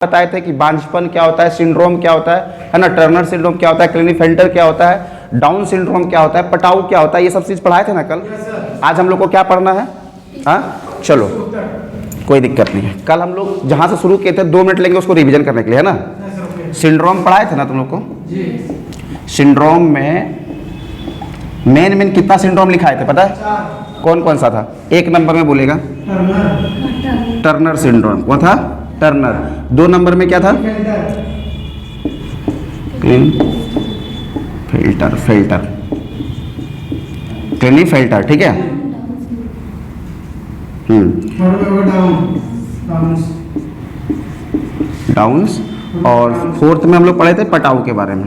बताए थे कि बांझपन क्या होता है, सिंड्रोम क्या होता है ना, टर्नर सिंड्रोम क्या होता है, क्लिनीफेल्टर क्या होता है, डाउन सिंड्रोम क्या होता है, पटाऊ क्या होता है, ये सब चीज़ पढ़ाए थे ना कल। आज हम लोग को क्या पढ़ना है? हाँ चलो कोई दिक्कत नहीं है। कल हम लोग जहाँ से शुरू किए थे 2 मिनट लेंगे उसको रिवीजन करने के लिए, है ना। सिंड्रोम पढ़ाए थे ना तुम लोग को। सिंड्रोम में मेन कितना सिंड्रोम लिखाए थे पता है? कौन कौन सा था? 1 नंबर में बोलेगा टर्नर सिंड्रोम। कौन था? टर्नर। 2 नंबर में क्या था? फिल्टर क्लिनीफेल्टर, ठीक है। डाउन्स। और 4th में हम लोग पढ़े थे पटाऊ के बारे में,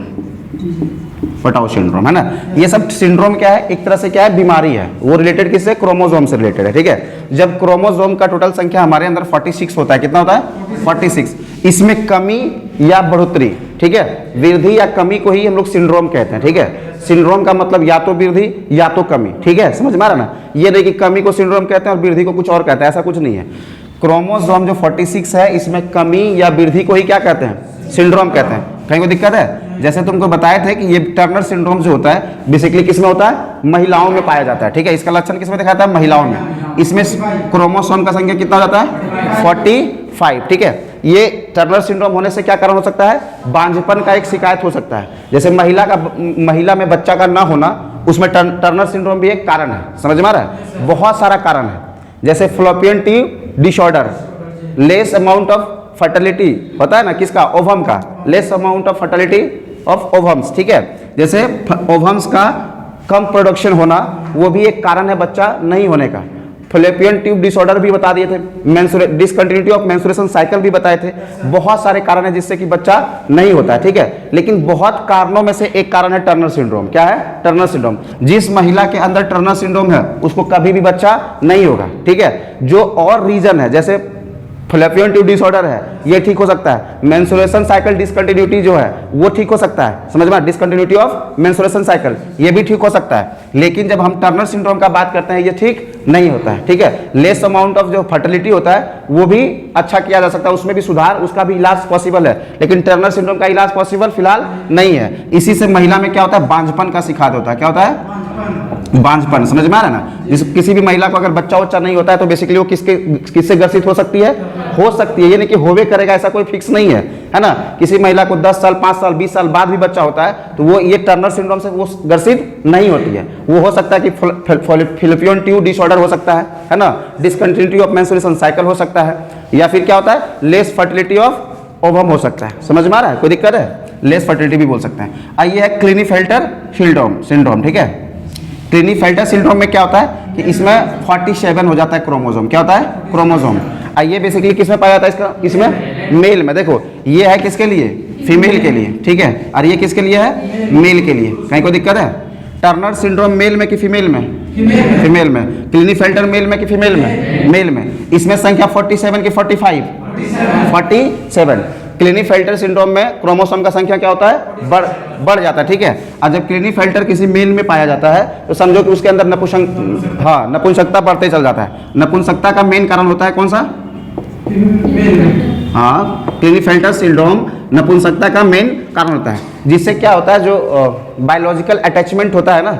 पटाऊ सिंड्रोम, है ना। ये सब सिंड्रोम क्या है? एक तरह से क्या है? बीमारी है। वो रिलेटेड किससे? क्रोमोसोम से रिलेटेड है, ठीक है। जब क्रोमोसोम का टोटल संख्या हमारे अंदर 46 होता है, कितना होता है? 46। इसमें कमी या बढ़ोतरी, ठीक है, वृद्धि या कमी को ही हम लोग सिंड्रोम कहते हैं, ठीक है। सिंड्रोम का मतलब या तो वृद्धि या तो कमी, ठीक है, समझ में आ रहा ना। ये नहीं कि कमी को सिंड्रोम कहते हैं और वृद्धि को कुछ और कहते हैं, ऐसा कुछ नहीं है। क्रोमोसोम जो 46 है इसमें कमी या वृद्धि को ही क्या कहते हैं? सिंड्रोम कहते हैं। कहीं कोई दिक्कत है? जैसे तुमको बताए थे कि ये टर्नर सिंड्रोम जो होता है बेसिकली किस में होता है? महिलाओं में पाया जाता है, ठीक है। इसका लक्षण किस में दिखाता है? महिलाओं में। इसमें क्रोमोसोम का संख्या कितना हो जाता है? 45, ठीक है। ये टर्नर सिंड्रोम होने से क्या कारण हो सकता है? बांझपन का एक शिकायत हो सकता है। जैसे महिला में बच्चा का ना होना, उसमें टर्नर सिंड्रोम भी एक कारण है, समझ में आ रहा है। बहुत सारा कारण है, जैसे fallopian tube disorder, less amount of fertility होता है ना, किसका? ओवम का। Less amount of fertility of ovums, ठीक है। जैसे ओवम्स का कम प्रोडक्शन होना, वो भी एक कारण है बच्चा नहीं होने का। फ्लोपियन ट्यूब डिसऑर्डर भी बता दिए थे, डिसकंटिन्यूटी ऑफ मेंस्ट्रुएशन साइकिल भी बताए थे। बहुत सारे कारण है जिससे कि बच्चा नहीं होता है, ठीक है। लेकिन बहुत कारणों में से एक कारण है टर्नर सिंड्रोम। क्या है? Turner syndrome. जिस महिला के अंदर टर्नर सिंड्रोम है उसको कभी भी बच्चा नहीं होगा, ठीक है। जो और रीजन है, जैसे फ्लोपियन ट्यूब डिसऑर्डर है, ये ठीक हो सकता है। मेंस्ट्रुएशन साइकिल डिसकंटिन्यूटी जो है वो ठीक हो सकता है, समझ में? डिसकंटिन्यूटी ऑफ मेंस्ट्रुएशन साइकिल ये भी ठीक हो सकता है। लेकिन जब हम टर्नर सिंड्रोम का बात करते हैं ये ठीक नहीं होता है, ठीक है। लेस अमाउंट ऑफ जो फर्टिलिटी होता है वो भी अच्छा किया जा सकता है, उसमें भी सुधार, उसका भी इलाज पॉसिबल है। लेकिन टर्नर सिंड्रोम का इलाज पॉसिबल फिलहाल नहीं है। इसी से महिला में क्या होता है? बांझपन का शिकायत होता है। क्या होता है? बांझपन। समझ में आ रहा है ना। किसी भी महिला को अगर बच्चा उच्चा नहीं होता है तो बेसिकली वो किससे ग्रसित हो सकती है? हो सकती है, ये नहीं कि होवे करेगा, ऐसा कोई फिक्स नहीं है ना। किसी महिला को 10 साल 5 साल 20 साल बाद भी बच्चा होता है तो वो ये टर्नर सिंड्रोम से वो ग्रसित नहीं होती है। वो हो सकता है कि फ्लोपियन ट्यूब डिसऑर्डर हो सकता है ना, डिसकंटिन्यूटी ऑफ मेंस्ट्रुएशन साइकिल हो सकता है, या फिर क्या होता है? लेस फर्टिलिटी ऑफ ओवम हो सकता है। समझ में आ रहा है? कोई दिक्कत है? लेस फर्टिलिटी भी बोल सकते हैं। आइए है क्लिनीफेल्टर सिंड्रोम, ठीक है। क्लिनीफेल्टर सिंड्रोम में क्या होता है कि इसमें 47 हो जाता है क्रोमोसोम। क्या होता है? क्रोमोसोम। आइए बेसिकली किसमें पाया जाता है इसका? इसमें मेल में। देखो ये है किसके लिए? फीमेल के लिए, ठीक है। और ये किसके लिए है? मेल के लिए। कहीं कोई दिक्कत है? टर्नर सिंड्रोम मेल में कि फीमेल में? फीमेल में। क्लिनीफेल्टर मेल में कि फीमेल में? मेल में। इसमें संख्या 47 की 45? 47। क्लिनीफेल्टर सिंड्रोम में क्रोमोसोम का संख्या क्या होता है? बढ़ जाता है, ठीक है। और जब क्लिनीफेल्टर किसी मेल में पाया जाता है तो समझो कि उसके अंदर नपुंसकता बढ़ते चल जाता है। नपुंसकता का मेन कारण होता है कौन सा? हाँ, क्लिनीफेल्टर सिंड्रोम नपुंसकता का मेन कारण होता है, जिससे क्या होता है? जो बायोलॉजिकल अटैचमेंट होता है ना,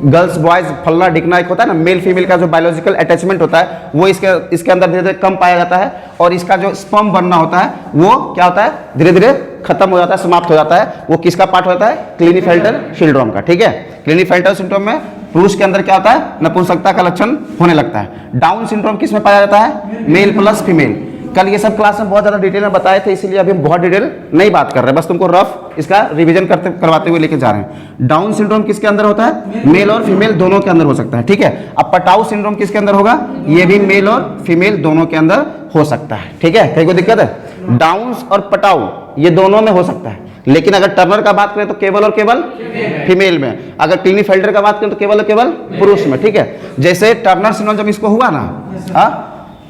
गर्ल्स बॉयज फलना डिकना एक होता है ना, मेल फीमेल का जो बायोलॉजिकल अटैचमेंट होता है वो इसके अंदर धीरे धीरे कम पाया जाता है। और इसका जो स्पर्म बनना होता है वो क्या होता है? धीरे धीरे खत्म हो जाता है, समाप्त हो जाता है। वो किसका पार्ट होता है? क्लिनीफेल्टर सिंड्रोम का, ठीक है। क्लिनीफेल्टर सिंड्रोम में पुरुष के अंदर क्या होता है? नपुंसकता का लक्षण होने लगता है। डाउन सिंड्रोम किस में पाया जाता है? Male plus female. कल ये सब क्लास में बहुत ज़्यादा डिटेल में बताए थे, इसीलिए अभी हम बहुत डिटेल नहीं बात कर रहे हैं, बस तुमको रफ इसका रिवीजन करवाते हुए लेके जा रहे हैं। डाउन सिंड्रोम किसके अंदर होता है? मेल और फीमेल दोनों के अंदर हो सकता है, ठीक है। अब पटाऊ सिंड्रोम किसके अंदर होगा? ये भी मेल और फीमेल दोनों के अंदर हो सकता है, ठीक है। कहीं कोई दिक्कत है? डाउन्स और पटाऊ ये दोनों में हो सकता है, लेकिन अगर टर्नर का बात करें तो केवल और केवल फीमेल में। अगर क्लिनीफेल्टर का बात करें तो केवल और केवल पुरुष में, ठीक है। जैसे टर्नर सिंड्रोम जब इसको हुआ ना,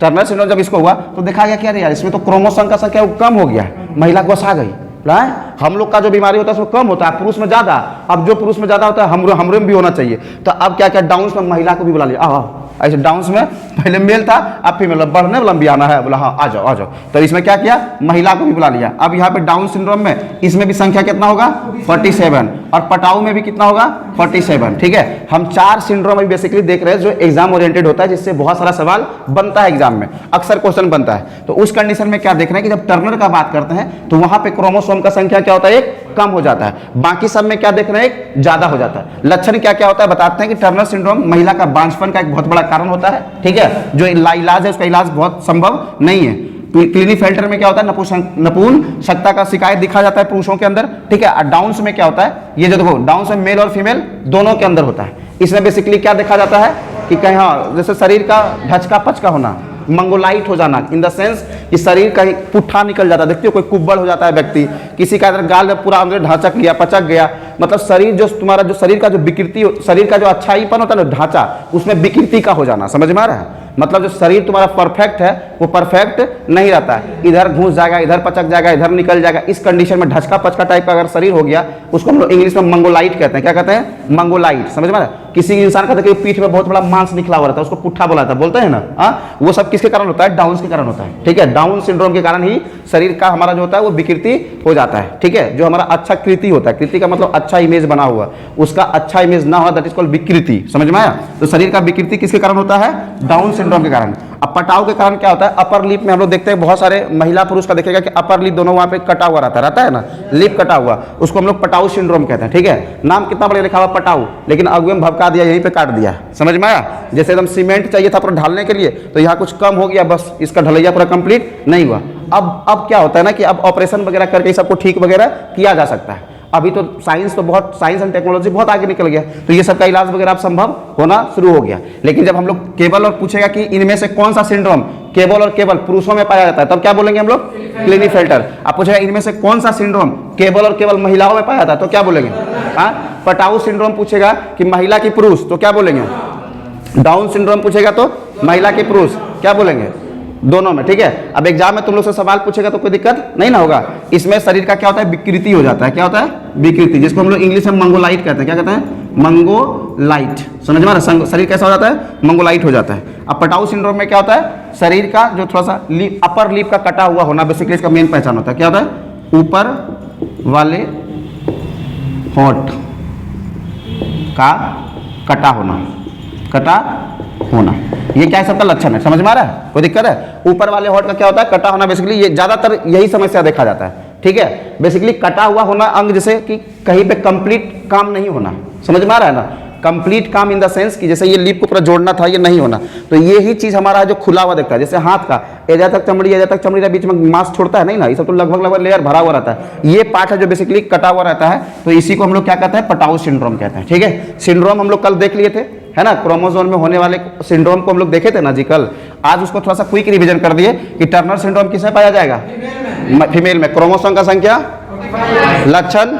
टर्नर सिंड्रोम जब इसको हुआ तो देखा गया कि यार इसमें तो क्रोमोसोम का संख्या कम हो गया, महिला घुसा गई, हम लोग का जो बीमारी होता है उसमें कम होता है, पुरुष में ज्यादा। अब जो पुरुष में ज्यादा होता है हमरे में भी होना चाहिए। तो अब क्या क्या डाउन्स में महिला को भी बुला लिया, ऐसे डाउन्स में पहले मेल था, अब फीमेल, बढ़ने वाला भी आना है, बोला हाँ आ जाओ आ जाओ। तो इसमें क्या किया, महिला को भी बुला लिया। अब यहाँ पे डाउन सिंड्रोम में इसमें भी संख्या कितना होगा 47, और पटाऊ में भी कितना होगा 47। ठीक है, हम 4 सिंड्रोम अभी बेसिकली देख रहे हैं जो एग्जाम ओरिएंटेड होता है, जिससे बहुत सारा सवाल बनता है एग्जाम में, अक्सर क्वेश्चन बनता है। तो उस कंडीशन में क्या देख रहे हैं कि जब टर्नर का बात करते हैं तो वहां पे क्रोमोसोम का संख्या क्या होता है, एक कम हो जाता है, बाकी सब में क्या देख रहे हैं, एक ज्यादा हो जाता है। लक्षण क्या क्या होता है बताते हैं कि टर्नर सिंड्रोम महिला का बांझपन का एक बहुत बड़ा कारण होता है। ठीक है, जो इलाज है उसका इलाज बहुत संभव नहीं है। क्लिनीफेल्टर में क्या होता है, नपुंसकता का शिकायत दिखा जाता है पुरुषों के अंदर। ठीक है, डाउन्स में क्या होता है, ये जो देखो डाउन्स में मेल और फीमेल दोनों के अंदर होता है। इसमें बेसिकली क्या देखा जाता है कि कहीं हाँ जैसे शरीर का ढचका पचका होना, मंगोलाइट हो जाना, इन द सेंस कि शरीर का पुट्ठा निकल जाता है। देखते हो कोई कुब्बड़ हो जाता है व्यक्ति, किसी का गाल में पूरा अंदर ढांचक लिया, पचक गया, मतलब शरीर जो तुम्हारा जो शरीर का जो विकृति, शरीर का जो अच्छाईपन होता है ना ढांचा, उसमें विकृति का हो जाना, समझ में आ रहा है। मतलब जो शरीर तुम्हारा परफेक्ट है वो परफेक्ट नहीं रहता है, इधर घुस जाएगा, इधर पचक जाएगा, इधर निकल जाएगा। इस कंडीशन में ढचका पचका टाइप का अगर शरीर हो गया, उसको हम लोग इंग्लिश में मंगोलाइट कहते हैं। क्या कहते हैं, मंगोलाइट, समझ में आ रहा है। किसी इंसान का देखिए पीठ में बहुत बड़ा मांस निकला हुआ रहता है, उसको पुट्ठा बोला था, बोलते हैं ना, वो सब किसके कारण होता है, डाउन के कारण होता है। ठीक है, डाउन सिंड्रोम के कारण ही शरीर का हमारा जो होता है वो विकृति हो जाता है। ठीक है, जो हमारा अच्छा कृति होता है, कृति का मतलब अच्छा इमेज बना हुआ, उसका अच्छा इमेज ना हो, दैट इज कॉल्ड विकृति, समझ में आया। तो शरीर का विकृति किसके कारण होता है, डाउन सिंड्रोम के कारण। अब पटाव के कारण क्या होता है, अपर लिप में हम लोग देखते हैं बहुत सारे महिला पुरुष का देखेगा कि अपर लिप दोनों वहां पे कटा हुआ रहता है ना, लिप कटा हुआ, उसको हम लोग पटाऊ सिंड्रोम कहते हैं। ठीक है, नाम कितना बढ़िया लिखा हुआ पटाऊ, लेकिन अगुए में भभका दिया, यहीं पे काट दिया, समझ में आया। जैसे एकदम सीमेंट चाहिए था पूरा ढालने के लिए, तो यहाँ कुछ कम हो गया, बस इसका ढलैया पूरा कंप्लीट नहीं हुआ। अब क्या होता है ना कि अब ऑपरेशन वगैरह करके सबको ठीक वगैरह किया जा सकता है। अभी तो साइंस एंड टेक्नोलॉजी बहुत आगे निकल गया, तो ये सब का इलाज वगैरह अब संभव होना शुरू हो गया। लेकिन जब हम लोग केवल और पूछेगा कि इनमें से कौन सा सिंड्रोम केवल और केवल पुरुषों में पाया जाता है, तब क्या बोलेंगे हम लोग, क्लिनीफेल्टर। आप पूछेगा इनमें से कौन सा सिंड्रोम केवल और केवल महिलाओं में पाया जाता है, तो क्या बोलेंगे, पटाऊ सिंड्रोम पूछेगा कि महिला की पुरुष, तो क्या बोलेंगे, डाउन सिंड्रोम पूछेगा तो महिला की पुरुष, क्या बोलेंगे, दोनों में। ठीक है, अब एग्जाम में तुम लोग से सवाल पूछेगा तो कोई दिक्कत नहीं ना होगा। इसमें शरीर का क्या होता है, विकृति हो जाता है। क्या होता है, विकृति, जिसको हम लोग इंग्लिश में मंगोलाइट कहते हैं। क्या कहते हैं, मंगोलाइट, समझ में आ रहा है। शरीर कैसा हो जाता है, मंगोलाइट हो जाता है। अब पटाऊ सिंड्रोम में क्या होता है, शरीर का जो थोड़ा सा अपर लिप का कटा हुआ होना, बेसिकली इसका मेन पहचान होता है। क्या होता है, ऊपर वाले होंठ का कटा होना, ये क्या है, सबका लक्षण है, समझ में आ रहा है, कोई दिक्कत है। ऊपर वाले होंठ का क्या होता है, कटा होना, बेसिकली ये ज्यादातर यही समस्या देखा जाता है। ठीक है, बेसिकली कटा हुआ होना अंग, जैसे कि कहीं पे कंप्लीट काम नहीं होना, समझ में आ रहा है ना, कंप्लीट काम इन द सेंस कि जैसे ये लिप को पूरा जोड़ना था, ये नहीं होना। तो ये ही चीज हमारा जो खुला हुआ दिखता है, जैसे हाथ का एजा तक चमड़ी का बीच में मांस छोड़ता है नहीं ना, ये सब तो लगभग लेयर भरा हुआ रहता है। ये पार्ट है जो बेसिकली कटा हुआ रहता है, तो इसी को हम लोग क्या कहते हैं, पटाऊ सिंड्रोम कहते हैं। ठीक है, सिंड्रोम हम लोग कल देख लिए थे, है ना, क्रोमोसोम में होने वाले सिंड्रोम को हम लोग देखे थे ना जी कल। आज उसको थोड़ा सा क्विक रिवीजन कर दिए कि टर्नर सिंड्रोम किसमें पाया जाएगा, फीमेल में। क्रोमोसोम का संख्या, लक्षण,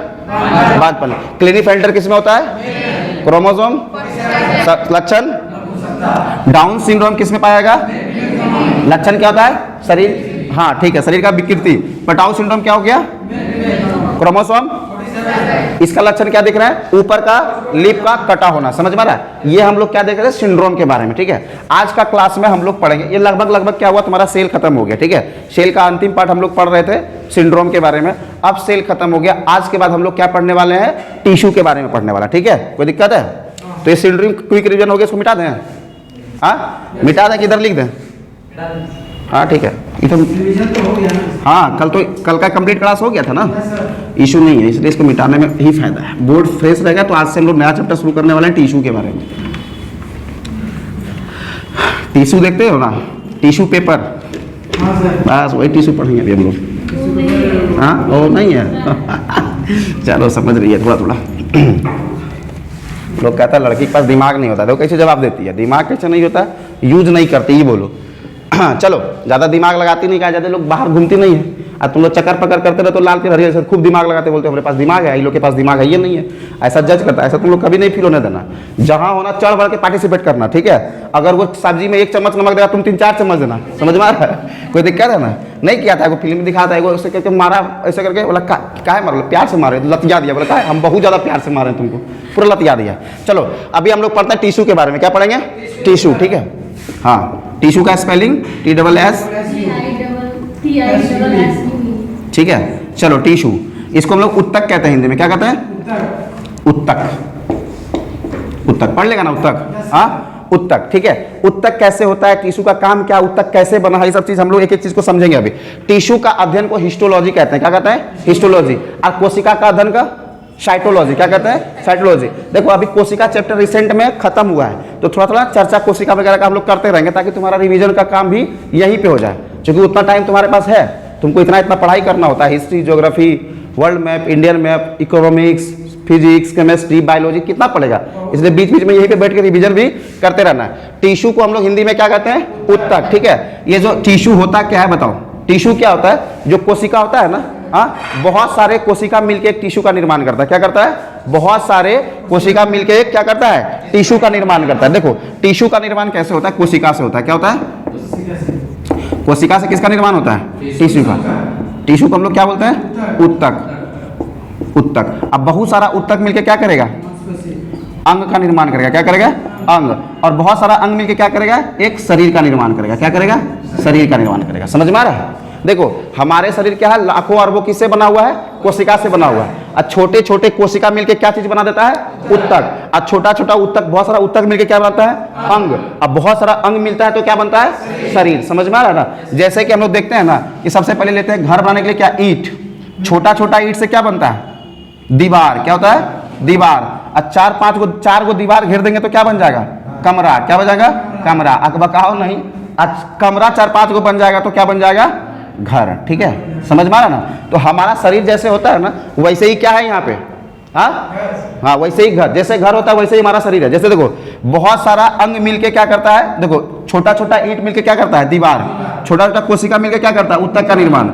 बांझपन। क्लिनीफेल्टर किसमें होता है, क्रोमोसोम, लक्षण। डाउन सिंड्रोम किसमें पाएगा, लक्षण क्या होता है, शरीर, हाँ ठीक है, शरीर का विकृति। पटाऊ सिंड्रोम क्या हो गया, क्रोमोसोम, इसका लक्षण क्या दिख रहा है, ऊपर का लिप का कटा होना, समझ में आ रहा है। ये हम लोग क्या देख रहे हैं, सिंड्रोम के बारे में। ठीक है, आज का क्लास में हम लोग पढ़ेंगे, ये लगभग क्या हुआ, तुम्हारा सेल खत्म हो गया। ठीक है, सेल का अंतिम पार्ट हम लोग पढ़ रहे थे सिंड्रोम के बारे में, अब सेल खत्म हो गया। आज के बाद हम लोग क्या पढ़ने वाले हैं, टिश्यू के बारे में पढ़ने वाला। ठीक है, कोई दिक्कत है, तो ये सिंड्रोम क्विक रिवीजन हो गया, इसको मिटा दें, हाँ मिटा दें कि इधर लिख दें, हाँ ठीक है, इधर, हाँ कल का कंप्लीट क्लास हो गया था ना, इशू नहीं है, इसलिए इसको मिटाने में ही फायदा है। बोर्ड फ्रेश रहेगा, तो आज से हम लोग नया चैप्टर शुरू करने वाले हैं टिश्यू के बारे में। टिश्यू देखते हो ना, टिश्यू पेपर, बस वही टिश्यू पढ़ेंगे अभी हम लोग। हाँ वो नहीं है चलो समझ रही है थोड़ा लोग कहता है लड़की के पास दिमाग नहीं होता, तो कैसे जवाब देती है, दिमाग कैसे नहीं होता, यूज नहीं करती, ये बोलो। चलो ज़्यादा दिमाग लगाती नहीं, कहा जाते लोग बाहर घूमती नहीं है। अब तुम लोग चक्कर पकड़ करते रहे तो लाल के हरियर से खूब दिमाग लगाते बोलते हमारे पास दिमाग है, इन लोग के पास दिमाग है, ये नहीं है, ऐसा जज करता है। ऐसा तुम लोग कभी नहीं फील होने देना, जहाँ होना चढ़ बढ़ के पार्टिसिपेट करना, ठीक है। अगर वो सब्जी में 1 चम्मच नमक देगा, तुम 3-4 चम्मच देना, समझ में आ रहा है, कोई दिक्कत है ना। नहीं किया था, वो फिल्म में दिखाता है, वो ऐसे करके मारा, ऐसे करके बोला काहे मार, प्यार से मारे, लतिया दिया, बोला हम बहुत ज़्यादा प्यार से मारे तुमको, पूरा लतिया दिया। चलो अभी हम लोग पढ़ते हैं टिश्यू के बारे में, क्या पढ़ेंगे, टिश्यू, ठीक है। हाँ, टिश्यू का स्पेलिंग TSS, ठीक है। चलो टिश्यू, इसको हम लोग उत्तक कहते हैं हिंदी में, क्या कहते हैं, उत्तक, उत्तक पढ़ लेगा ना, उत्तक, हाँ उत्तक, ठीक है। उत्तक कैसे होता है, टिश्यू का काम क्या, उत्तक कैसे बना है, ये सब चीज हम लोग एक एक चीज को समझेंगे अभी। टिश्यू का अध्ययन को हिस्टोलॉजी कहते हैं, क्या कहते हैं, हिस्टोलॉजी। और कोशिका का अध्ययन का साइटोलॉजी, क्या कहते हैं, साइटोलॉजी। देखो अभी कोशिका चैप्टर रिसेंट में खत्म हुआ है, तो थोड़ा थोड़ा चर्चा कोशिका वगैरह का हम लोग करते रहेंगे, ताकि तुम्हारा रिवीजन का काम भी यहीं पे हो जाए, क्योंकि उतना टाइम तुम्हारे पास है, तुमको इतना पढ़ाई करना होता है, history, geography, world map, Indian map, economics, physics, chemistry, biology, कितना पड़ेगा, इसलिए बीच बीच में यहीं पे बैठ के रिवीजन भी करते रहना है। टिश्यू को हम लोग हिंदी में क्या कहते हैं, उत्तक, ठीक है। ये जो टिश्यू होता क्या है बताओ, टिश्यू क्या होता है, जो कोशिका होता है ना, हाँ, बहुत सारे कोशिका मिलकर एक टिश्यू का निर्माण करता है, क्या करता है, बहुत सारे कोशिका मिलकर एक क्या करता है, टिश्यू का निर्माण करता है। देखो टिश्यू का निर्माण कैसे होता है, कोशिका से होता है, क्या होता है, कोशिका से किसका निर्माण होता है, टिश्यू का। टिश्यू को हम लोग क्या बोलते हैं, उत्तक, उत्तक। अब बहुत सारा उत्तक मिलकर क्या करेगा, अंग का निर्माण करेगा, क्या करेगा, अंग। और बहुत सारा अंग मिलकर क्या करेगा, एक शरीर का निर्माण करेगा, क्या करेगा, शरीर का निर्माण करेगा। समझ में आ रहा है। देखो हमारे शरीर क्या है, लाखों अरबों किससे बना हुआ है, कोशिका से बना हुआ है। और छोटे छोटे कोशिका मिलकर क्या चीज बना देता है, उत्तक। और छोटा छोटा उत्तक, बहुत सारा उत्तक मिलकर क्या बनता है, अंग। अब बहुत सारा अंग मिलता है तो क्या बनता है, शरीर। समझ में आ रहा है ना। जैसे कि हम लोग देखते हैं ना कि सबसे पहले लेते हैं घर बनाने के लिए क्या, ईंट। छोटा छोटा ईंट से क्या बनता है, दीवार, क्या होता है, दीवार। और 4 गो दीवार घेर देंगे तो क्या बन जाएगा, कमरा, क्या बन जाएगा, कमरा। अकबकाओ नहीं, कमरा 4-5 गो बन जाएगा तो क्या बन जाएगा, घर, ठीक है। समझ में आ रहा ना। तो हमारा शरीर जैसे होता है ना, वैसे ही क्या है यहाँ पे, हाँ वैसे ही घर, जैसे घर होता है वैसे ही हमारा शरीर है। जैसे देखो बहुत सारा अंग मिलके क्या करता है, देखो छोटा छोटा ईंट मिलके क्या करता है, दीवार। छोटा छोटा कोशिका मिलके क्या करता है, उत्तक का निर्माण।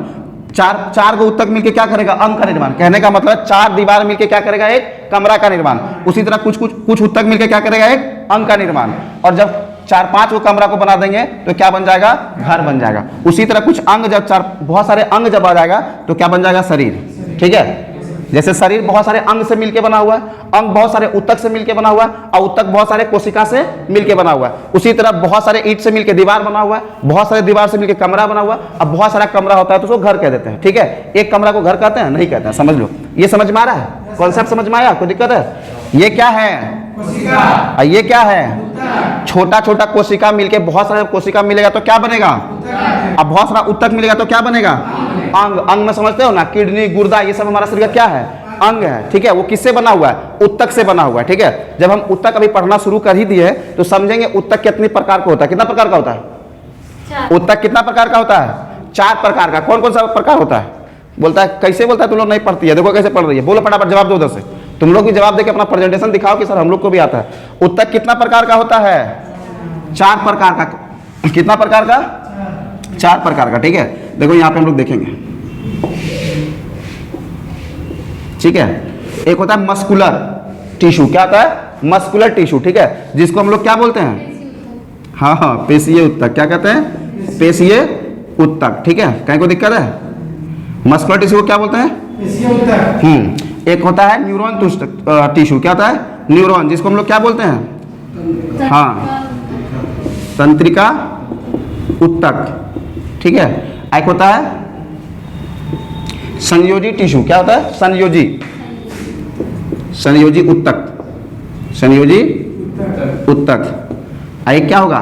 चार गो उत्तक मिलके क्या करेगा, अंग का निर्माण। कहने का मतलब 4 दीवार मिलके क्या करेगा, एक कमरा का निर्माण। उसी तरह कुछ उत्तक मिलके क्या करेगा, एक अंग का निर्माण। और जब 4-5 को कमरा को बना देंगे तो क्या बन जाएगा, घर बन जाएगा। उसी तरह कुछ अंग जब बहुत सारे अंग जब आ जाएगा तो क्या बन जाएगा, शरीर, ठीक है। जैसे शरीर बहुत सारे अंग से मिलके बना हुआ है, अंग बहुत सारे उत्तक से मिलके बना हुआ है, और उत्तक बहुत सारे कोशिका से मिलके बना हुआ है। उसी तरह बहुत सारे ईंट से मिलके दीवार बना हुआ है, बहुत सारे दीवार से मिलके कमरा बना हुआ है। अब बहुत सारा कमरा होता है तो उसको घर कह देते हैं, ठीक है। एक कमरा को घर कहते हैं, नहीं कहते हैं, समझ लो। ये समझ में आ रहा है, कॉन्सेप्ट समझ में आया, कोई दिक्कत है। ये क्या है, कोशिका। ये क्या है, छोटा छोटा कोशिका मिलके, बहुत सारे कोशिका मिलेगा तो क्या बनेगा, अब बहुत सारा उत्तक मिलेगा तो क्या बनेगा, अंग। अंग में समझते हो ना, किडनी, गुर्दा, ये सब हमारा शरीर का क्या है, अंग है, ठीक है। वो किससे बना हुआ है, उत्तक से बना हुआ है, ठीक है। जब हम उत्तक अभी पढ़ना शुरू कर ही दिए तो समझेंगे उत्तक कितने प्रकार का होता है। कितना प्रकार का होता है, उत्तक कितना प्रकार का होता है, 4 प्रकार का। कौन कौन सा प्रकार होता है, बोलता है, कैसे बोलता है, तुम लोग नहीं पढ़ती है, देखो कैसे पढ़ रही है, बोलो फटाफट जवाब दो उधर से। तुम लोग भी जवाब देके अपना प्रेजेंटेशन दिखाओ कि सर हम लोग को भी आता है। उत्तक कितना प्रकार का होता है, 4 प्रकार का। कितना प्रकार का, 4 प्रकार का, ठीक है। देखो यहाँ पे हम लोग देखेंगे, ठीक है। एक होता है मस्कुलर टिश्यू, क्या होता है, मस्कुलर टिश्यू, ठीक है, जिसको हम लोग क्या बोलते हैं, हाँ पेशीय उत्तक, क्या कहते हैं, पेशीय उत्तक, ठीक है। कहीं को दिक्कत है, मस्कुलर टिश्यू को क्या बोलते हैं, पेशीय उत्तक। एक होता है न्यूरॉन टिश्यू, क्या होता है, न्यूरॉन, जिसको हम लोग क्या बोलते हैं, हाँ तंत्रिका उत्तक, ठीक है। एक होता है संयोजी टिश्यू, क्या होता है, संयोजी, संयोजी उत्तक, संयोजी उत्तक। एक क्या होगा,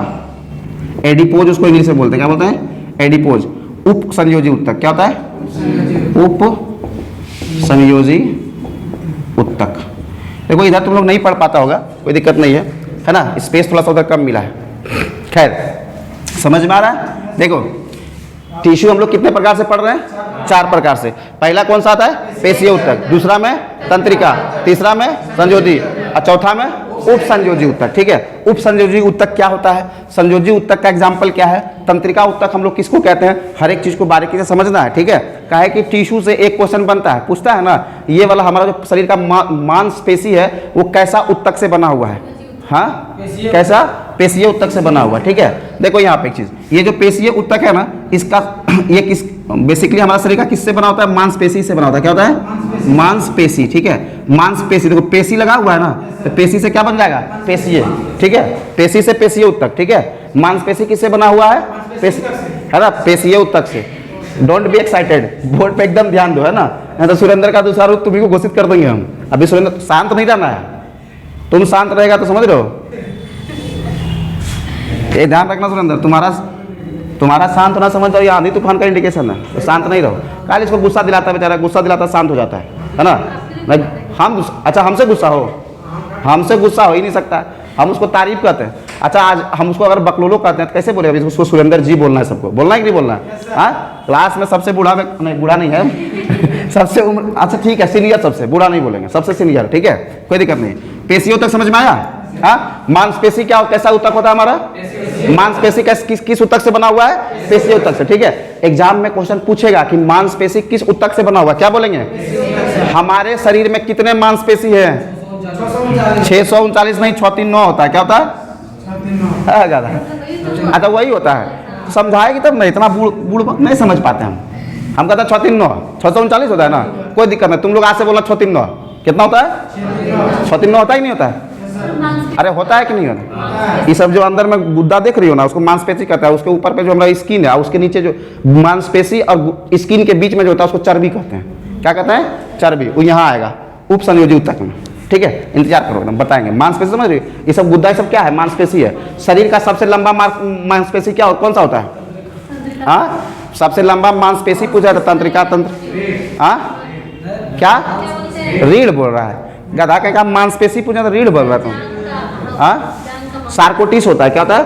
एडिपोज, उसको इंग्लिश में बोलते हैं, क्या बोलते हैं, एडिपोज। उप संयोजी उत्तक, क्या होता है, उप संयोजी उत्तक। देखो इधर तुम लोग नहीं पढ़ पाता होगा, कोई दिक्कत नहीं है ना, स्पेस थोड़ा सा उधर कम मिला है। खैर समझ में आ रहा है। देखो टिश्यू हम लोग कितने प्रकार से पढ़ रहे हैं, 4 प्रकार से। पहला कौन सा आता है, पेशीय उत्तक, दूसरा में तंत्रिका, तीसरा में संयोजी, और चौथा में उपसंयोजी ऊतक, ठीक है। उपसंयोजी ऊतक क्या होता है? संयोजी ऊतक का एग्जाम्पल क्या है? तंत्रिका ऊतक हम लोग किसको कहते हैं? हर एक चीज को बारीकी से समझना है, ठीक है। कहा है कि टिश्यू से एक क्वेश्चन बनता है, पूछता है ना, ये वाला हमारा जो शरीर का मांसपेशी है वो कैसा ऊतक से बना हुआ है? हाँ, कैसा? पेशीय ऊतक से बना हुआ, ठीक है। देखो यहाँ पे एक चीज, ये जो पेशीय ऊतक है ना, इसका ये किस बेसिकली हमारा शरीर का किससे बना होता है? मांसपेशी से बना होता है। क्या होता है? मांसपेशी, ठीक है। मांसपेशी, देखो पेशी लगा हुआ है ना, तो पेशी से क्या बन जाएगा? पेशीय, ठीक है। पेशी से पेशीय ऊतक, ठीक है। मांसपेशी किससे बना हुआ है? पेशी, है ना, पेशीय ऊतक से। डोंट बी एक्साइटेड, बोर्ड पे एकदम ध्यान दो, है ना, नहीं तो सुरेंद्र का दूसरा रूप तुम्ही को घोषित कर देंगे हम। अभी सुरेंद्र शांत नहीं रहना है, तुम शांत रहेगा तो समझ रहे हो, ये ध्यान रखना सुरेंद्र, तुम्हारा शांत होना समझ जाओ, ये आंधी तूफान का इंडिकेशन है, तो शांत नहीं रहो। कल इसको गुस्सा दिलाता है बेचारा, गुस्सा दिलाता शांत हो जाता है ना। हम अच्छा हमसे गुस्सा हो, हमसे गुस्सा हो ही नहीं सकता, हम उसको तारीफ करते हैं। अच्छा आज हम उसको अगर बकलोलो कहते हैं तो कैसे बोले? उसको सुरेंद्र जी बोलना है, सबको बोलना है कि नहीं बोलना है? हाँ, क्लास में सबसे बूढ़ा नहीं, बूढ़ा नहीं है सबसे उम्र, अच्छा ठीक है, सीनियर, सबसे बूढ़ा नहीं बोलेंगे, सबसे सीनियर, ठीक है, कोई दिक्कत नहीं। पेशियों तक समझ में आया? हाँ, मांसपेशी क्या कैसा ऊतक होता है हमारा? मांसपेशी किस ऊतक से बना हुआ है? पेशीय ऊतक से, ठीक है। एग्जाम में क्वेश्चन पूछेगा कि मांसपेशी किस ऊतक से बना हुआ है, क्या बोलेंगे? हमारे शरीर में कितने मांसपेशी है? 639 नहीं, 639 होता है। क्या होता है? अच्छा वही होता है, समझाएगी तब नहीं, इतना बूढ़ नहीं समझ पाते हम कहते हैं 639 होता है ना, कोई दिक्कत नहीं। तुम लोग आज से बोलना 639 कितना होता है? 639 होता ही नहीं होता है? अरे होता है कि नहीं होता? ये सब जो अंदर में गुद्दा देख रही हो ना, उसको मांसपेशी कहता है। उसके ऊपर पे जो हमारा स्किन है, उसके नीचे जो मांसपेशी और स्किन के बीच में जो होता है उसको चर्बी कहते हैं। क्या कहते हैं? चर्बी। वो यहाँ आएगा उपसंयोजी ऊतक में, ठीक है। इंतजार करो, एकदम बताएंगे। मांसपेशी समझ रही हो? ये सब गुद्दा सब क्या है? मांसपेशी है। शरीर का सबसे लंबा मांसपेशी क्या कौन सा होता है? हाँ, सबसे लंबा मांसपेशी पूछा था, तंत्रिका तंत्र। हाँ क्या? रीढ़ बोल रहा है गधा का, मांसपेशी पूछा था, रीढ़ बोल रहा तुम। हाँ, सार्कोटिस होता है। क्या होता है?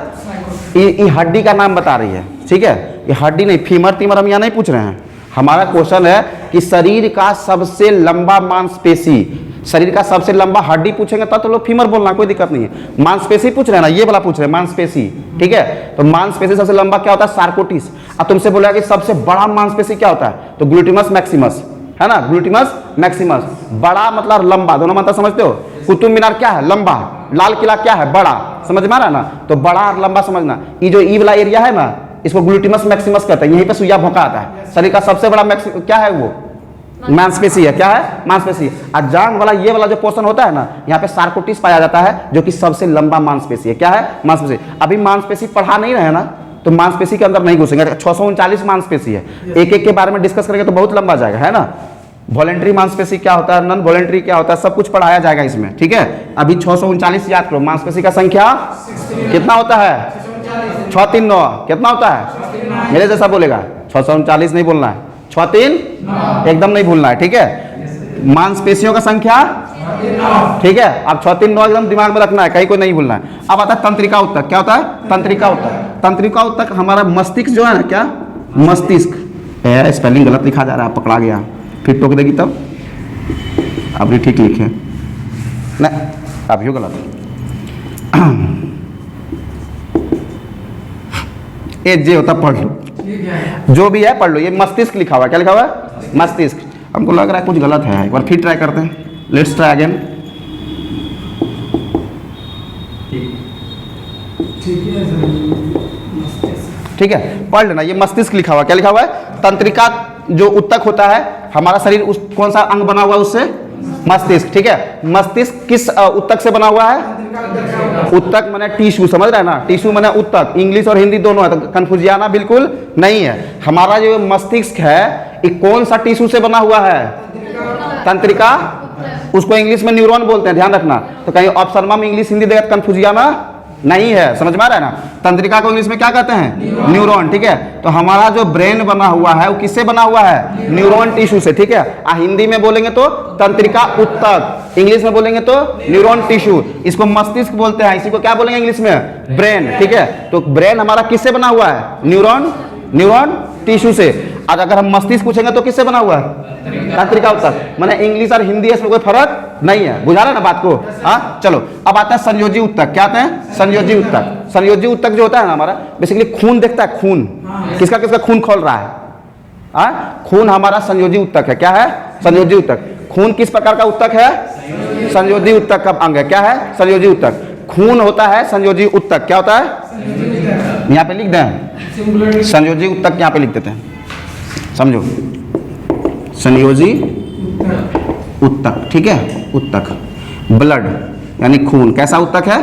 ये हड्डी का नाम बता रही है, ठीक है। ये हड्डी नहीं, फीमर तीमर हम यहाँ नहीं पूछ रहे हैं। हमारा क्वेश्चन है कि शरीर का सबसे लंबा मांसपेशी, शरीर का सबसे लंबा हड्डी पूछेंगे तब तो लोग फीमर बोलना, कोई दिक्कत नहीं है। मांसपेशी पूछ रहे हैं ना, ये वाला पूछ रहे हैं मांसपेशी, ठीक है। तो मांसपेशी सबसे लंबा क्या होता है? सार्कोटिस। अब तुमसे बोला कि सबसे बड़ा मांसपेशी क्या होता है, तो ग्लूटिमस मैक्सिमस, है ना, ग्लूटिमस मैक्सिमस। बड़ा मतलब लंबा, दोनों मतलब समझते हो? कुतुब मीनार क्या है? लंबा। लाल किला क्या है? बड़ा। समझ में आ रहा है ना? तो बड़ा और लंबा समझना। ये जो ई वाला एरिया है ना, इसको ग्लूटिमस मैक्सिमस कहते हैं। यहीं पे सुइया भोंका आता है। शरीर का सबसे बड़ा क्या है? वो मांसपेशी है। क्या है? मांसपेशी। और जांघ वाला ये वाला जो पोर्शन होता है ना, यहाँ पे सार्कोटिस पाया जाता है, जो कि सबसे लंबा मांसपेशी है। क्या है? मांसपेशी। अभी मांसपेशी पढ़ा नहीं रहे ना, तो मांसपेशी के अंदर नहीं घुसेंगे। 639 मांसपेशी है, एक एक के बारे में डिस्कस करेंगे तो बहुत लंबा जाएगा, है ना। वॉलेंट्री मांसपेशी क्या होता है, नॉन वॉलेंट्री क्या होता है, सब कुछ पढ़ाया जाएगा इसमें, ठीक है। अभी 639 याद करो। मांसपेशी का संख्या कितना होता है? 639 कितना होता है? मेरे जैसा बोलेगा, 639 नहीं बोलना है, 639 एकदम नहीं भूलना है, ठीक है। मांसपेशियों का संख्या, ठीक है। अब 639 एकदम दिमाग में रखना है, कहीं को नहीं भूलना है। अब आता है तंत्रिका ऊतक। क्या होता है? तंत्रिका ऊतक। तंत्रिका ऊतक हमारा मस्तिष्क जो है ना, क्या मस्तिष्क, स्पेलिंग गलत लिखा जा रहा है, पकड़ा गया, फिर टोक देगी तब। अभी ठीक लिखे नहीं, अभी गलत। ए जे होता पढ़ लो, जो भी है पढ़ लो। ये मस्तिष्क लिखा हुआ है। क्या लिखा हुआ है? मस्तिष्क। हमको लग रहा है कुछ गलत है, एक बार फिर ट्राई करते हैं। Let's try again. ठीक है, पढ़ लेना। ये मस्तिष्क लिखा हुआ। क्या लिखा हुआ है? तंत्रिका जो ऊतक होता है, हमारा शरीर उस कौन सा अंग बना हुआ है उससे? मस्तिष्क, ठीक है। मस्तिष्क किस ऊतक से बना हुआ है? ऊतक माने टिश्यू, समझ रहे हैं ना। टिश्यू माने ऊतक, इंग्लिश और हिंदी दोनों है, तो कंफ्यूजियाना बिल्कुल नहीं है। हमारा जो मस्तिष्क है, ये कौन सा टिश्यू से बना हुआ है? तंत्रिका। उसको इंग्लिश में न्यूरॉन बोलते हैं, ध्यान रखना। तो कहीं ऑप्शन में इंग्लिश हिंदी देगा, कंफ्यूजियाना नहीं है, समझ में आ रहा है ना। तंत्रिका को इंग्लिश में क्या कहते हैं? न्यूरॉन, ठीक है। तो हमारा जो ब्रेन बना हुआ है वो किससे बना हुआ है? न्यूरॉन टिश्यू से, ठीक है। हिंदी में बोलेंगे तो तंत्रिका ऊतक, इंग्लिश में बोलेंगे तो न्यूरॉन टिश्यू। इसको मस्तिष्क बोलते हैं, इसी को क्या बोलेंगे इंग्लिश में? ब्रेन, ठीक है। तो ब्रेन हमारा किससे बना हुआ है? न्यूरॉन टिश्यू से। आज अगर हम मस्तिष्क पूछेंगे तो किससे बना हुआ है? तंत्रिका उत्तक। मैंने इंग्लिश और हिंदी इसमें कोई फर्क नहीं है, बुझा रहा ना बात को? हाँ चलो, अब आता है संयोजी उत्तक। क्या आते हैं? संयोजी उत्तक। संयोजी उत्तक जो होता है ना हमारा, बेसिकली खून देखता है, खून किसका किसका खून खोल रहा है। खून हमारा संयोजी उत्तक है। क्या है? संयोजी उत्तक। खून किस प्रकार का उत्तक है? संयोजी उत्तक का अंग है। क्या है? संयोजी उत्तक। खून होता है संयोजी उत्तक। क्या होता है? यहाँ पे लिख दें, संयोजी उत्तक यहाँ पे लिख देते हैं, समझो, संयोजी उत्तक। ठीक है, उत्तक ब्लड यानी खून। कैसा उत्तक है?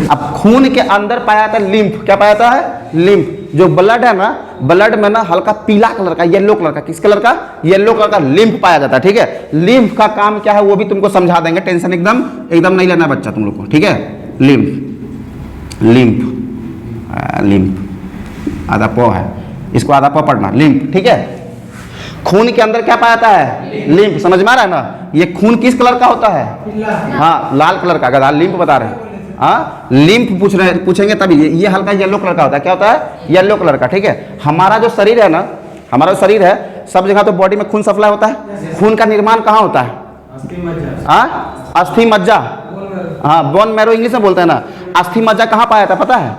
अब खून के अंदर पाया जाता है लिम्फ। क्या पाया जाता है? लिम्फ। जो ब्लड है ना, ब्लड में ना हल्का पीला कलर का, येलो कलर का, किस कलर का? येलो कलर का लिम्फ पाया जाता है। ठीक है, लिम्फ का काम क्या है वो भी तुमको समझा देंगे, टेंशन एकदम एकदम नहीं लेना बच्चा तुम लोग को। ठीक है, लिम्फ, लिम्फ, लिम्फ आधा पौ है, इसको आधा पौ पढ़ना, लिम्फ। ठीक है, खून के अंदर क्या पाया जाता है? लिम्फ। समझ में आ रहा है ना? ये खून किस कलर का होता है? हाँ, लाल कलर का। अगर लिम्फ बता रहे हैं, हाँ लिम्फ पूछेंगे तभी। ये हल्का येलो कलर का होता है। क्या होता है? येलो कलर का। ठीक है, हमारा जो शरीर है ना, हमारा जो शरीर है, सब जगह तो बॉडी में खून सप्लाई होता है। खून का निर्माण कहाँ होता है? अस्थि मज्जा। हाँ, बोन मैरो इंग्लिश में बोलते हैं ना। अस्थि मज्जा कहाँ पाया जाता है पता है?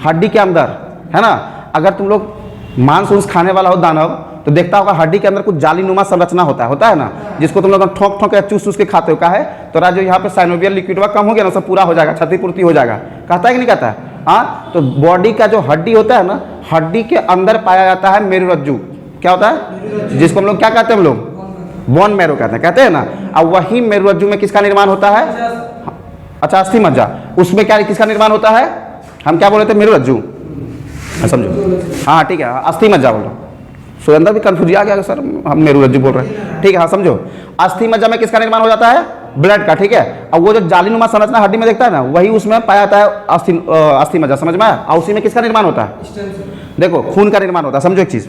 हड्डी के अंदर, है ना। अगर तुम लोग मांस उंस खाने वाला हो दानव, तो देखता होगा हड्डी के अंदर कुछ जालीनुमा संरचना होता है ना, जिसको तुम लोग ठोक ठोक के चूस के खाते हो। का है तो जो यहाँ पे साइनोवियल लिक्विड कम हो गया ना, सब पूरा हो जाएगा, क्षतिपूर्ति हो जाएगा। कहता है कि नहीं कहता है? हाँ, तो बॉडी का जो हड्डी होता है ना, हड्डी के अंदर पाया जाता है मेरुरज्जु। क्या होता है? जिसको हम लोग क्या कहते हैं? हम लोग बोन मैरो कहते हैं ना। अब वही मेरुरज्जु में किसका निर्माण होता है? अच्छा, अस्थि मज्जा। उसमें क्या किसका निर्माण होता है? हम क्या बोल रहे थे? मेरुरज्जु, समझो। हाँ ठीक है, अस्थि मज्जा बोल रहा हूँ। सुरेंद्र भी कंफ्यूज आ गया सर, हम मेरुरज्जु बोल रहे हैं। ठीक है, हाँ समझो, अस्थि मज्जा में किसका निर्माण हो जाता है? ब्लड का। ठीक है, अब वो जो जालीनुमा संरचना हड्डी में देखता है ना, वही उसमें पाया जाता है अस्थि मज्जा। समझ में आया? और उसी में किसका निर्माण होता है? देखो, खून का निर्माण होता है। समझो एक चीज,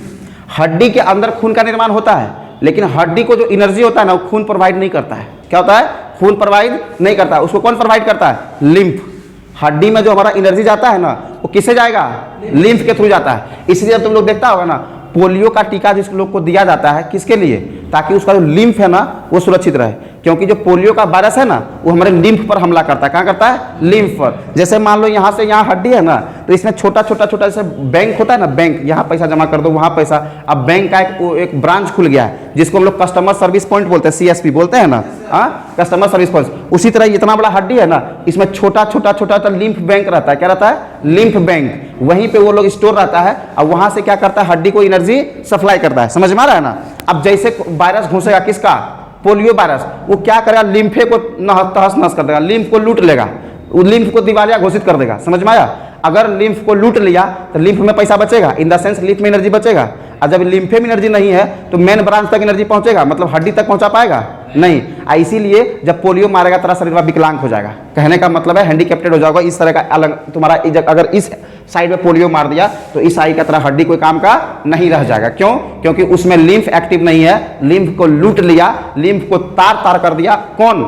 हड्डी के अंदर खून का निर्माण होता है, लेकिन हड्डी को जो एनर्जी होता है ना, वो खून प्रोवाइड नहीं करता है। क्या होता है? खून प्रोवाइड नहीं करता है। उसको कौन प्रोवाइड करता है? लिम्फ। हड्डी में जो हमारा एनर्जी जाता है ना, वो किससे जाएगा? लिम्फ के थ्रू जाता है। इसलिए तुम लोग देखता होगा ना, पोलियो का टीका जिस लोग को दिया जाता है, किसके लिए? ताकि उसका जो लिम्फ है ना, वो सुरक्षित रहे। क्योंकि जो पोलियो का वायरस है ना, वो हमारे लिम्फ पर हमला करता है। कहाँ करता है? लिम्फ पर। जैसे मान लो यहाँ से यहाँ हड्डी है ना, तो इसमें छोटा छोटा छोटा जैसे बैंक होता है ना, बैंक, यहाँ पैसा जमा कर दो, वहाँ पैसा। अब बैंक का एक ब्रांच खुल गया है, जिसको हम लोग कस्टमर सर्विस पॉइंट बोलते हैं, CSP बोलते हैं ना, हाँ, कस्टमर सर्विस पॉइंट। उसी तरह इतना बड़ा हड्डी है ना, इसमें छोटा छोटा छोटा लिम्फ बैंक रहता है। क्या रहता है? Lymph bank. वहीं पे वो लोग स्टोर रहता है, और वहां से क्या करता है? हड्डी को एनर्जी सप्लाई करता है। समझ में आ रहा है ना? अब जैसे वायरस घुसेगा, किसका? पोलियो वायरस, वो क्या करेगा? लिम्फे को तहस नहस कर देगा, लिम्फ को लूट लेगा, वो लिम्फ को दिवालिया घोषित कर देगा। समझ में आया? अगर लिम्फ को लूट लिया तो लिम्फ में पैसा बचेगा, इन द सेंस लिम्फ में एनर्जी बचेगा। और जब लिम्फे में एनर्जी नहीं है तो मेन ब्रांच तक एनर्जी पहुंचेगा, मतलब हड्डी तक पहुंचा पाएगा नहीं। इसीलिए जब पोलियो मारेगा तेरा शरीर विकलांग हो जाएगा। कहने का मतलब है हैंडीकैप्टेड हो जाएगा। इस तरह का अलग तुम्हारा, अगर इस साइड में पोलियो मार दिया तो इस साइड का तरह हड्डी कोई काम का नहीं रह जाएगा। क्यों? क्योंकि उसमें लिम्फ एक्टिव नहीं है। लिम्फ को लूट लिया, लिम्फ को तार तार कर दिया। कौन?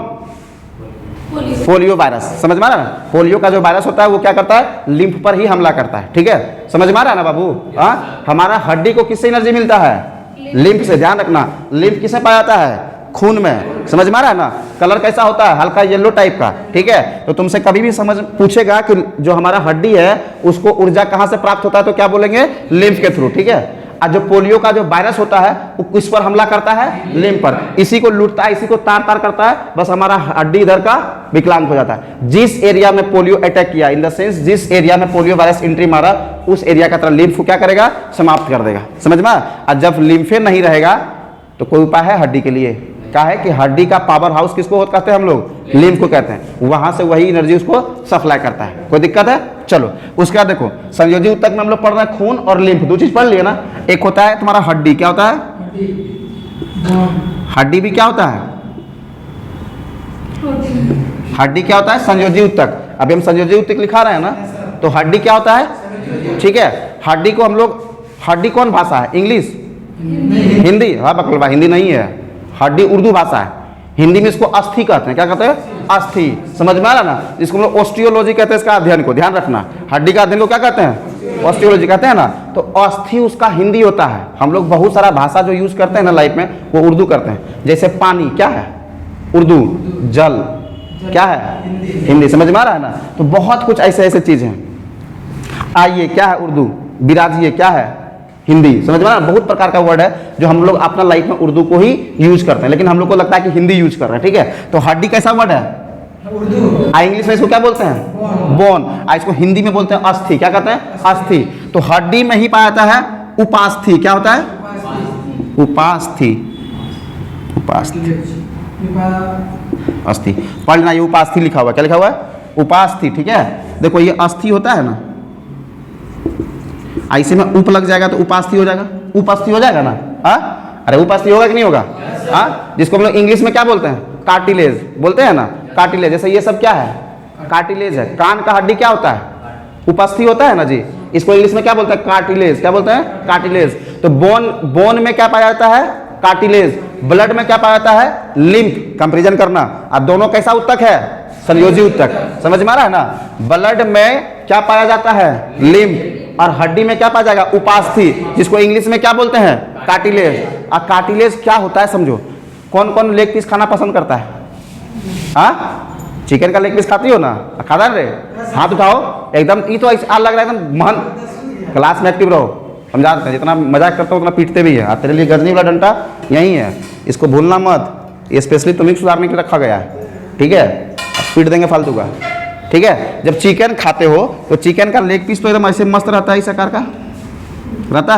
Polio virus. समझ में आ रहा है? पोलियो का जो वायरस होता है वो क्या करता है? लिम्फ पर ही हमला करता है। ठीक है, समझ में आ रहा है ना बाबू? हाँ, हमारा हड्डी को किससे एनर्जी मिलता है? लिम्फ से। ध्यान रखना, लिम्फ किसे पाया जाता है? खून में। समझ में आ रहा है ना? कलर कैसा होता है? हल्का येलो टाइप का। ठीक है, तो तुमसे कभी भी समझ पूछेगा कि जो हमारा हड्डी है उसको ऊर्जा कहाँ से प्राप्त होता है, तो क्या बोलेंगे? लिम्फ के थ्रू। ठीक है, और जो पोलियो का जो वायरस होता है वो किस पर हमला करता है? लिम्फ पर। इसी को लूटता है, इसी को तार तार करता है, बस हमारा हड्डी इधर का विकलांग हो जाता है। जिस एरिया में पोलियो अटैक किया, इन द सेंस जिस एरिया में पोलियो वायरस एंट्री मारा, उस एरिया का तरह लिम्फ को क्या करेगा? समाप्त कर देगा। समझ में? और जब लिम्फे नहीं रहेगा तो कोई उपाय है हड्डी के लिए? क्या है कि हड्डी का पावर हाउस किसको कहते हैं हम लोग? लिम्फ को कहते हैं। वहां से वही एनर्जी उसको सप्लाई करता है। कोई दिक्कत है? चलो, उसके बाद देखो, संयोजी उत्तक में हम लोग पढ़ रहे हैं खून और लिम्फ, दो चीज पढ़ लिए ना। एक होता है तुम्हारा हड्डी। क्या होता है? हड्डी भी क्या होता है? हड्डी क्या होता है? संयोजी उत्तक। अभी हम संयोजी उत्तक लिखा रहे हैं ना, तो हड्डी क्या होता है? ठीक है, हड्डी को हम लोग, हड्डी कौन भाषा है? इंग्लिश? हिंदी? हाँ बकलवा, हिंदी नहीं है, हड्डी उर्दू भाषा है। हिंदी में इसको अस्थि कहते हैं। क्या कहते हैं? अस्थि। समझ में आ रहा ना? जिसको हम लोग ऑस्टियोलॉजी कहते हैं, इसका अध्ययन को ध्यान रखना। हड्डी का अध्ययन को क्या कहते हैं? ऑस्टियोलॉजी कहते हैं ना। तो अस्थि उसका हिंदी होता है। हम लोग बहुत सारा भाषा जो यूज करते हैं ना लाइफ में वो उर्दू करते हैं। जैसे पानी क्या है उर्दू, जल क्या है हिंदी, समझ में आ रहा है ना। तो बहुत कुछ ऐसे ऐसे चीज हैं। आइए क्या है उर्दू, विराजिए क्या है हिंदी, समझ में आ रहा है। बहुत प्रकार का वर्ड है जो हम लोग अपना लाइफ में उर्दू को ही यूज करते हैं, लेकिन हम लोग को लगता है कि हिंदी यूज कर रहे हैं, ठीक है। तो हड्डी कैसा वर्ड है उर्दू, इंग्लिश में इसको क्या बोलते हैं बोन, इसको हिंदी में बोलते हैं अस्थि। क्या कहते हैं अस्थि। तो हड्डी में ही पाया जाता है उपास्थि। क्या होता है उपास्थि, उपास्थि अस्थि पढ़ लेना। ये उपास्थि लिखा हुआ है, क्या लिखा हुआ है उपास्थि, ठीक है। देखो ये अस्थि होता है ना, ऐसे में उप लग जाएगा तो उपास्थि हो जाएगा, उपास्थि हो जाएगा ना। अरे उपास्थि होगा कि नहीं होगा। जिसको हम लोग इंग्लिश में क्या बोलते हैं कार्टिलेज बोलते हैं ना, कार्टिलेज। जैसे ये सब क्या है कार्टिलेज है। कान का हड्डी क्या होता है उपास्थि होता है ना जी। इसको इंग्लिश में क्या बोलते हैं कार्टिलेज, क्या बोलते हैं कार्टिलेज। तो बोन में क्या पाया जाता है कार्टिलेज। ब्लड में क्या पाया जाता है लिम्फ। कंपैरिजन करना। अब दोनों कैसा उत्तक है संयोजी उत्तक, समझ में आ रहा है ना। ब्लड में क्या पाया जाता है लिम्फ, और हड्डी में क्या पाया जाएगा उपास्थि, जिसको इंग्लिश में क्या बोलते हैं कार्टिलेज। और कार्टिलेज क्या होता है समझो। कौन कौन लेग पीस खाना पसंद करता है चिकन का लेग पीस खाती हो ना, खाता रे, हाथ उठाओ। एकदम ये तो ऐसा लग रहा है एकदम मन क्लास में एक्टिव रहो, समझा देते हैं। जितना मजाक करते हो उतना पीटते भी है। तेरे लिए गजनी वाला डंडा यही है, इसको भूलना मत। ये स्पेशली तुम्हें सुधारने के लिए रखा गया है, ठीक है। पीट देंगे फालतू का, ठीक है। जब चिकन खाते हो तो चिकन का लेग पीस तो एकदम ऐसे मस्त रहता है, इस आकार का रहता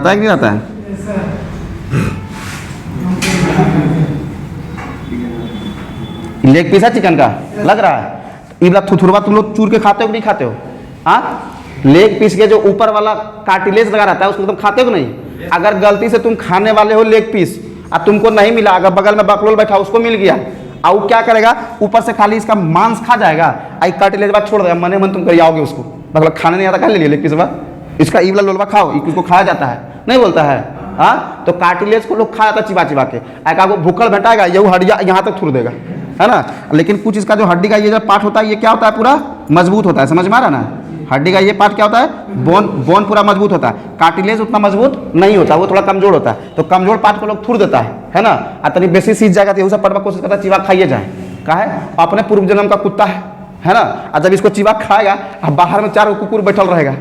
है कि नहीं रहता है। लेग पीस है चिकन का लग रहा है। इबला थुथुरवा तुम लोग चूर के खाते हो कि नहीं खाते हो। लेग पीस के जो ऊपर वाला कार्टिलेज लगा रहता है उसको तुम खाते हो कि नहीं। अगर गलती से तुम खाने वाले हो लेग पीस और तुमको नहीं मिला, अगर बगल में बकलोल बैठा उसको मिल गया, और क्या करेगा ऊपर से खाली इसका मांस खा जाएगा, आई कार्टिलेज बाद छोड़ देगा। मने मन तुम कर आओगे उसको, मतलब खाने नहीं आता खा ले लिया लेग पीस बाद। इसका इबला लोलवा खाओ, इसको खाया जाता है नहीं बोलता है। तो कार्टिलेज को लोग खा जाता चिबा चिबा के। एक वो भूखल बैठाएगा ये हड्डियाँ यहाँ तक थुर देगा, है ना। लेकिन कुछ इसका जो हड्डी का ये जो पार्ट होता है ये क्या होता है पूरा मजबूत होता है, समझ में आ रहा है ना। हड्डी का ये पार्ट क्या होता है बोन पूरा मजबूत होता है। कार्टिलेज उतना मजबूत नहीं होता, वो थोड़ा कमजोर होता है। तो कमजोर पार्ट को लोग थुर देता है ना। और तनी बेसी सीज जाएगा तो सब पढ़वा कोशिश करता है चिबा खाइए जाए। का है अपने पूर्व जन्म का कुत्ता है ना। और जब इसको चिबा खाएगा अब बाहर में 4 कुकुर बैठल रहेगा।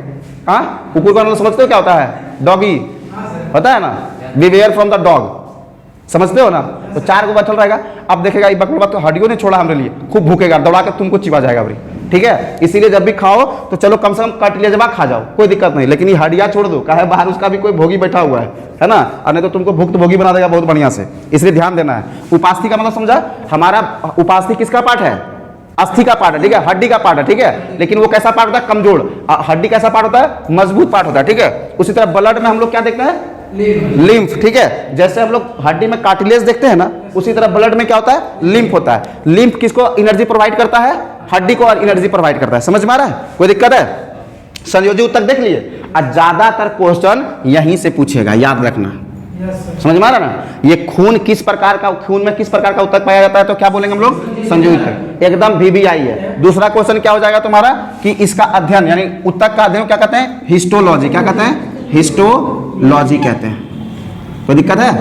कुकुर का मतलब समझते हो क्या होता है डॉगी होता है ना, बिवेयर फ्रॉम द डॉग, समझते हो ना। तो 4 को बैठल रहेगा। अब देखेगा ये बकरा तो हड्डियों ने छोड़ा हमारे लिए, खूब भूखेगा, दौड़ा के तुमको चिबा जाएगा भाई, ठीक है। इसीलिए जब भी खाओ तो चलो कम से कम कार्टिलेजवा खा जाओ, कोई दिक्कत नहीं। लेकिन ये हड्डियाँ छोड़ दो, कहा बाहर उसका भी कोई भोगी बैठा हुआ है ना। और नहीं तो तुमको भुक्त भोगी बना देगा बहुत बढ़िया से, इसलिए ध्यान देना है। उपास्थि का मतलब समझा। हमारा उपास्थि किसका पार्ट है अस्थि का पार्ट है, ठीक है, हड्डी का पार्ट है, ठीक है। लेकिन वो कैसा पार्ट होता है कमजोर। हड्डी कैसा पार्ट होता है मजबूत पार्ट होता है, ठीक है। उसी तरह ब्लड में हम लोग क्या देखते हैं लिम्फ, ठीक है। जैसे हम लोग हड्डी में कार्टिलेज देखते हैं ना, उसी तरह ब्लड में क्या होता है लिम्फ होता है। लिम्फ किसको एनर्जी प्रोवाइड करता है हड्डी को एनर्जी प्रोवाइड करता है, समझ में आ रहा है। कोई दिक्कत है संयोजी उत्तक देख लिए। और ज्यादातर क्वेश्चन यहीं से पूछेगा, याद रखना। समझ में आ रहा ना। ये खून किस प्रकार का, खून में किस प्रकार का उत्तक पाया जाता है तो क्या बोलेंगे हम लोग संयोजी उत्तक, एकदम VBI है। दूसरा क्वेश्चन क्या हो जाएगा तुम्हारा कि इसका अध्ययन यानी उत्तक का अध्ययन क्या कहते हैं हिस्टोलॉजी, क्या कहते हैं हिस्टोलॉजी कहते हैं। कोई दिक्कत है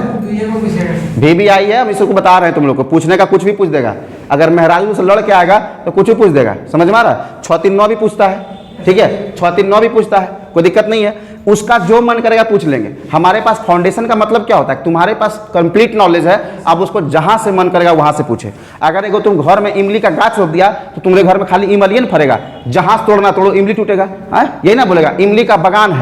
VBI है, हम इसको बता रहे हैं तुम लोग को। पूछने का कुछ भी पूछ देगा। अगर महराजू से लड़ के आएगा तो कुछ भी पूछ देगा, समझ में आ रहा है। 6-3-9 भी पूछता है, ठीक है, 6-3-9 भी पूछता है, कोई दिक्कत नहीं है। उसका जो मन करेगा पूछ लेंगे। हमारे पास फाउंडेशन का मतलब क्या होता है तुम्हारे पास कंप्लीट नॉलेज है, अब उसको जहां से मन करेगा वहां से पूछे। अगर एगो तुम घर में इमली का गाछ रोप दिया तो तुम्हारे घर में खाली इमलियन फरेगा, जहां तोड़ना तोड़ो इमली टूटेगा, यही ना बोलेगा इमली का बगान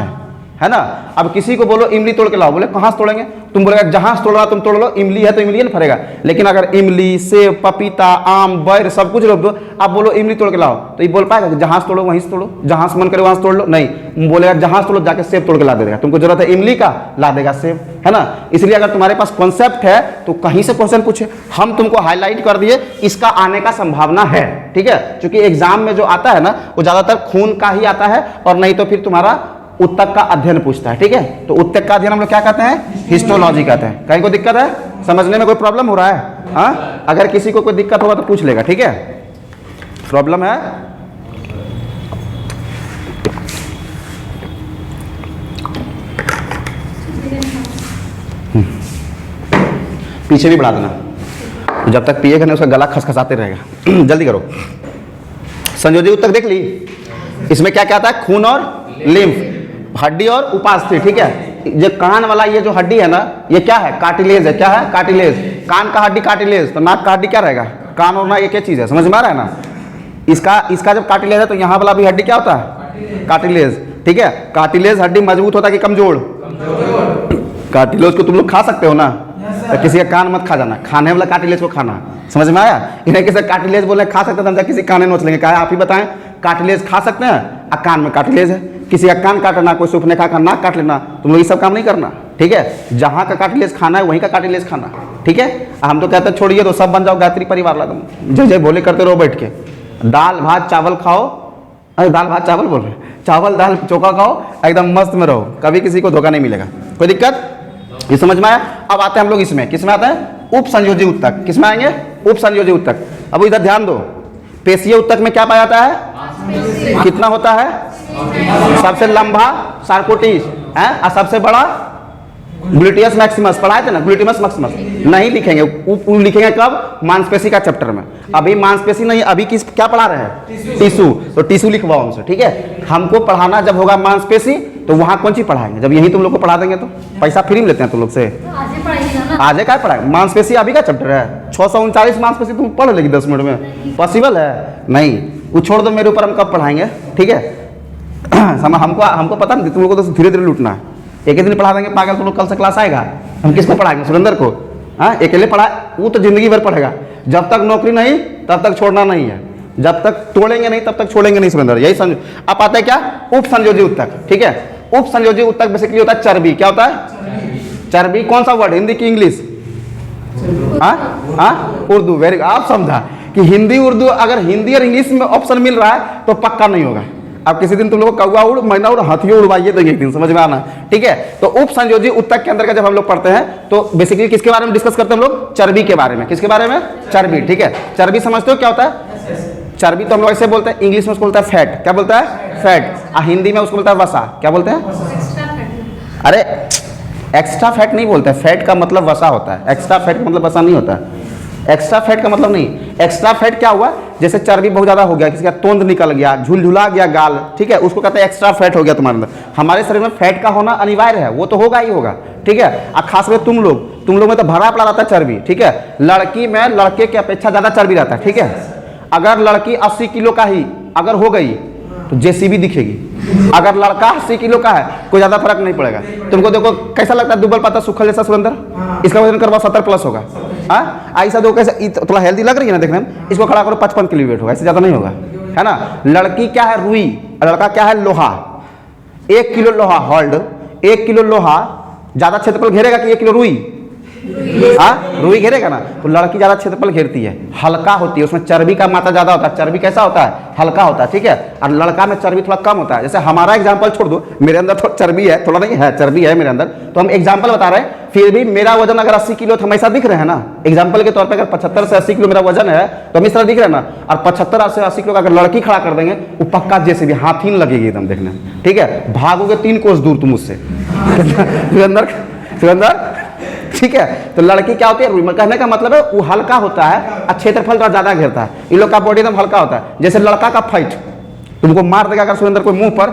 है ना। अब किसी को बोलो इमली तोड़ के लाओ, बोले कहाँ से तोड़ेंगे, तुम बोलेगा जहां से तोड़ना तुम तोड़ लो, इमली है तो इमलियन फरेगा। लेकिन अगर इमली सेब पपीता आम बैर सब कुछ रोप दो, आप बोलो इमली तोड़ के लाओ, तो ये बोल पाएगा कि जहां से तोड़ो वहीं से तोड़ो, जहां से मन करे वहां से तोड़ लो, नहीं बोलेगा जहां से तोड़ो जाके सेब तोड़ के ला देगा। तुमको जरूरत है इमली का, ला देगा सेब, है ना। इसलिए अगर तुम्हारे पास कॉन्सेप्ट है तो कहीं से क्वेश्चन पूछे, हम तुमको हाईलाइट कर दिए, इसका आने का संभावना है, ठीक है। क्योंकि एग्जाम में जो आता है ना वो ज्यादातर खून का ही आता है, और नहीं तो फिर तुम्हारा उत्तक का अध्ययन पूछता है, ठीक है। तो उत्तक का अध्ययन हम लोग क्या कहते हैं हिस्टोलॉजी कहते हैं। कहीं कोई दिक्कत है समझने में, कोई प्रॉब्लम हो रहा है। अगर किसी को कोई दिक्कत होगा तो पूछ लेगा, ठीक है। प्रॉब्लम है पीछे भी बढ़ा देना, तो जब तक पिएगा नहीं उसका गला खसखसाते रहेगा। जल्दी करो। संयोजी ऊतक देख ली, इसमें क्या क्या आता है, खून और लिम्फ, हड्डी और उपास्थि, ठीक है। जो कान वाला ये जो हड्डी है ना, ये क्या है, कार्टिलेज है। क्या है, कार्टिलेज। कान का हड्डी कार्टिलेज, तो नाक का हड्डी क्या रहेगा, कान और नाक एक ही चीज है, समझ में आ रहा है ना। इसका जब कार्टिलेज है तो यहाँ वाला भी हड्डी क्या होता है, कार्टिलेज, ठीक है। कार्टिलेज हड्डी मजबूत होता है कि कमजोर, कार्टिलेज को तुम लोग खा सकते हो ना, तो किसी का कान मत खा जाना, खाने वाला कार्टिलेज को खाना, समझ में आया। इन्हें किसी कार्टिलेज बोले खा सकते हैं, किसी कान नोच लेंगे, कहा आप ही बताएं, कार्टिलेज खा सकते हैं, और कान में कार्टिलेज है, किसी का कान काटना, कोई सूखने का नाक काट लेना, तुम लोग ये सब काम नहीं करना, ठीक है। जहाँ का कार्टिलेज खाना है वहीं का कार्टिलेज खाना, ठीक है। हम तो कहते हैं छोड़िए तो सब बन जाओ गायत्री परिवार ला, तुम जय जय बोले करते रहो बैठ के। दाल भात चावल खाओ, अरे दाल भात चावल बोल रहे, चावल दाल चोखा खाओ, एकदम मस्त में रहो, कभी किसी को धोखा नहीं मिलेगा, कोई दिक्कत, ये समझ में आया। अब आते हैं हम लोग इसमें, किसमें आते हैं, उप संयोजी ऊतक। किसमें आएंगे, उप संयोजी ऊतक। अब इधर ध्यान दो, पेशीय ऊतक में क्या पाया जाता है, कितना होता है, सबसे लंबा सार्कोटिस है, और सबसे बड़ा ग्लूटियस मैक्सिमस। पढ़ाए थे ना, ग्लूटियस मैक्सिमस नहीं लिखेंगे, लिखेंगे कब, मांसपेशी का चैप्टर में। अभी मांसपेशी नहीं, अभी किस क्या पढ़ा रहे हैं, टिश्यू, तो टिश्यू लिखवाओ हमसे, ठीक है। हमको पढ़ाना जब होगा मांसपेशी, तो वहाँ कौन चीज पढ़ाएंगे, जब यही तुम लोग को पढ़ा देंगे तो पैसा फ्री में लेते हैं तुम लोग से, आज क्या पढ़ाए, मांसपेशी अभी का चैप्टर है, 639 मांसपेशी तुम पढ़ लेगी 10 मिनट में, पॉसिबल है नहीं, वो छोड़ दो, मेरे ऊपर हम कब पढ़ाएंगे, ठीक है। हमको पता नहीं, तुम लोग को तो धीरे धीरे लूटना है, एक ही दिन पढ़ा देंगे पागल, तुम लोग कल से क्लास आएगा, हम किसको पढ़ाएंगे, सुरेंद्र को, हाँ अकेले पढ़ा, वो तो जिंदगी भर पढ़ेगा, जब तक नौकरी नहीं तब तक छोड़ना नहीं है, जब तक तोड़ेंगे नहीं तब तक छोड़ेंगे नहीं सुरेंद्र, यही समझो। अब आता है क्या, उप संयोजी ऊतक, ठीक है। उप संयोजी ऊतक बेसिकली होता है चर्बी, क्या होता है, चर्बी, कौन सा वर्ड, हिंदी की इंग्लिश, उर्दू, वेरी, आप समझा कि हिंदी उर्दू, अगर हिंदी और इंग्लिश में ऑप्शन मिल रहा है तो पक्का नहीं होगा। अब किसी दिन तुम लोग कौवा उड़, मैना उड़, हाथियों उड़वाइए देंगे एक दिन, समझ में आना, ठीक है। तो उप संयोजी ऊतक के अंदर का जब हम लोग पढ़ते हैं तो बेसिकली किसके बारे में डिस्कस करते हैं हम लोग, चर्बी के बारे में। किसके बारे में, चर्बी, ठीक है। चर्बी समझते हो क्या होता है, चर्बी तो हम लोग ऐसे बोलते हैं, इंग्लिश में उसको बोलता है फैट, क्या बोलता है, फैट, और हिंदी में उसको बोलता है वसा, क्या बोलते हैं, अरे एक्स्ट्रा फैट नहीं बोलते, फैट का मतलब वसा होता है, एक्स्ट्रा फैट का मतलब वसा नहीं होता है। एक्स्ट्रा फैट का मतलब नहीं, एक्स्ट्रा फैट क्या हुआ, जैसे चर्बी बहुत ज्यादा हो गया, किसी का तोंद निकल गया, झुलझुला गया गाल, ठीक है, उसको कहते हैं एक्स्ट्रा फैट हो गया तुम्हारे अंदर। हमारे शरीर में फैट का होना अनिवार्य है, वो तो होगा ही होगा, ठीक है। और खास में तुम लोग में तो भरा पड़ा रहता है चर्बी, ठीक है। लड़की में लड़के की अपेक्षा ज्यादा चर्बी रहता है, ठीक है। अगर लड़की 80 किलो का ही अगर हो गई तो जेसीबी दिखेगी, अगर लड़का 80 किलो का है कोई ज्यादा फर्क नहीं पड़ेगा। तुमको देखो कैसा लगता है, दुबल पाता सुखल जैसा सुरेंद्र, इसका वजन करवा 70+ होगा, हाँ ऐसा देखो कैसे, थोड़ा हेल्दी लग रही है ना देखने में, इसको खड़ा करो 55 किलो वेट होगा, इससे ज्यादा नहीं होगा, है ना। लड़की क्या है, रुई, लड़का क्या है, लोहा। 1 किलो लोहा होल्ड, 1 किलो लोहा ज्यादा क्षेत्रफल घेरेगा कि 1 किलो रुई, हाँ रुई घेरेगा ना, तो लड़की ज्यादा क्षेत्रफल घेरती है, हल्का होती है, उसमें चर्बी का मात्रा ज्यादा होता है। चर्बी कैसा होता है, हल्का होता है, ठीक है। और लड़का में चर्बी थोड़ा कम होता है। जैसे हमारा एग्जांपल छोड़ दो, मेरे अंदर थोड़ा चर्बी है, थोड़ा नहीं है, चर्बी है मेरे अंदर, तो हम एग्जांपल बता रहे हैं, फिर भी मेरा वजन अगर 80 किलो हमेशा दिख रहे हैं ना, एग्जांपल के तौर पर अगर 75 से 80 किलो मेरा वजन है तो हम इस तरह दिख रहे हैं ना, और 75 से 80 किलो का अगर लड़की खड़ा कर देंगे, वो पक्का जैसे भी हाथीन लगेगी एकदम देखने, ठीक है। भागोगे 3 कोस दूर तुम उससे, ठीक है। तो लड़की क्या होती है, कहने का मतलब है वो हल्का होता है और क्षेत्रफल ज्यादा घेरता है। इन लोग का बॉडी एकदम हल्का होता है। जैसे लड़का का फाइट तुमको मार देगा अगर सुरेंद्र कोई मुंह पर,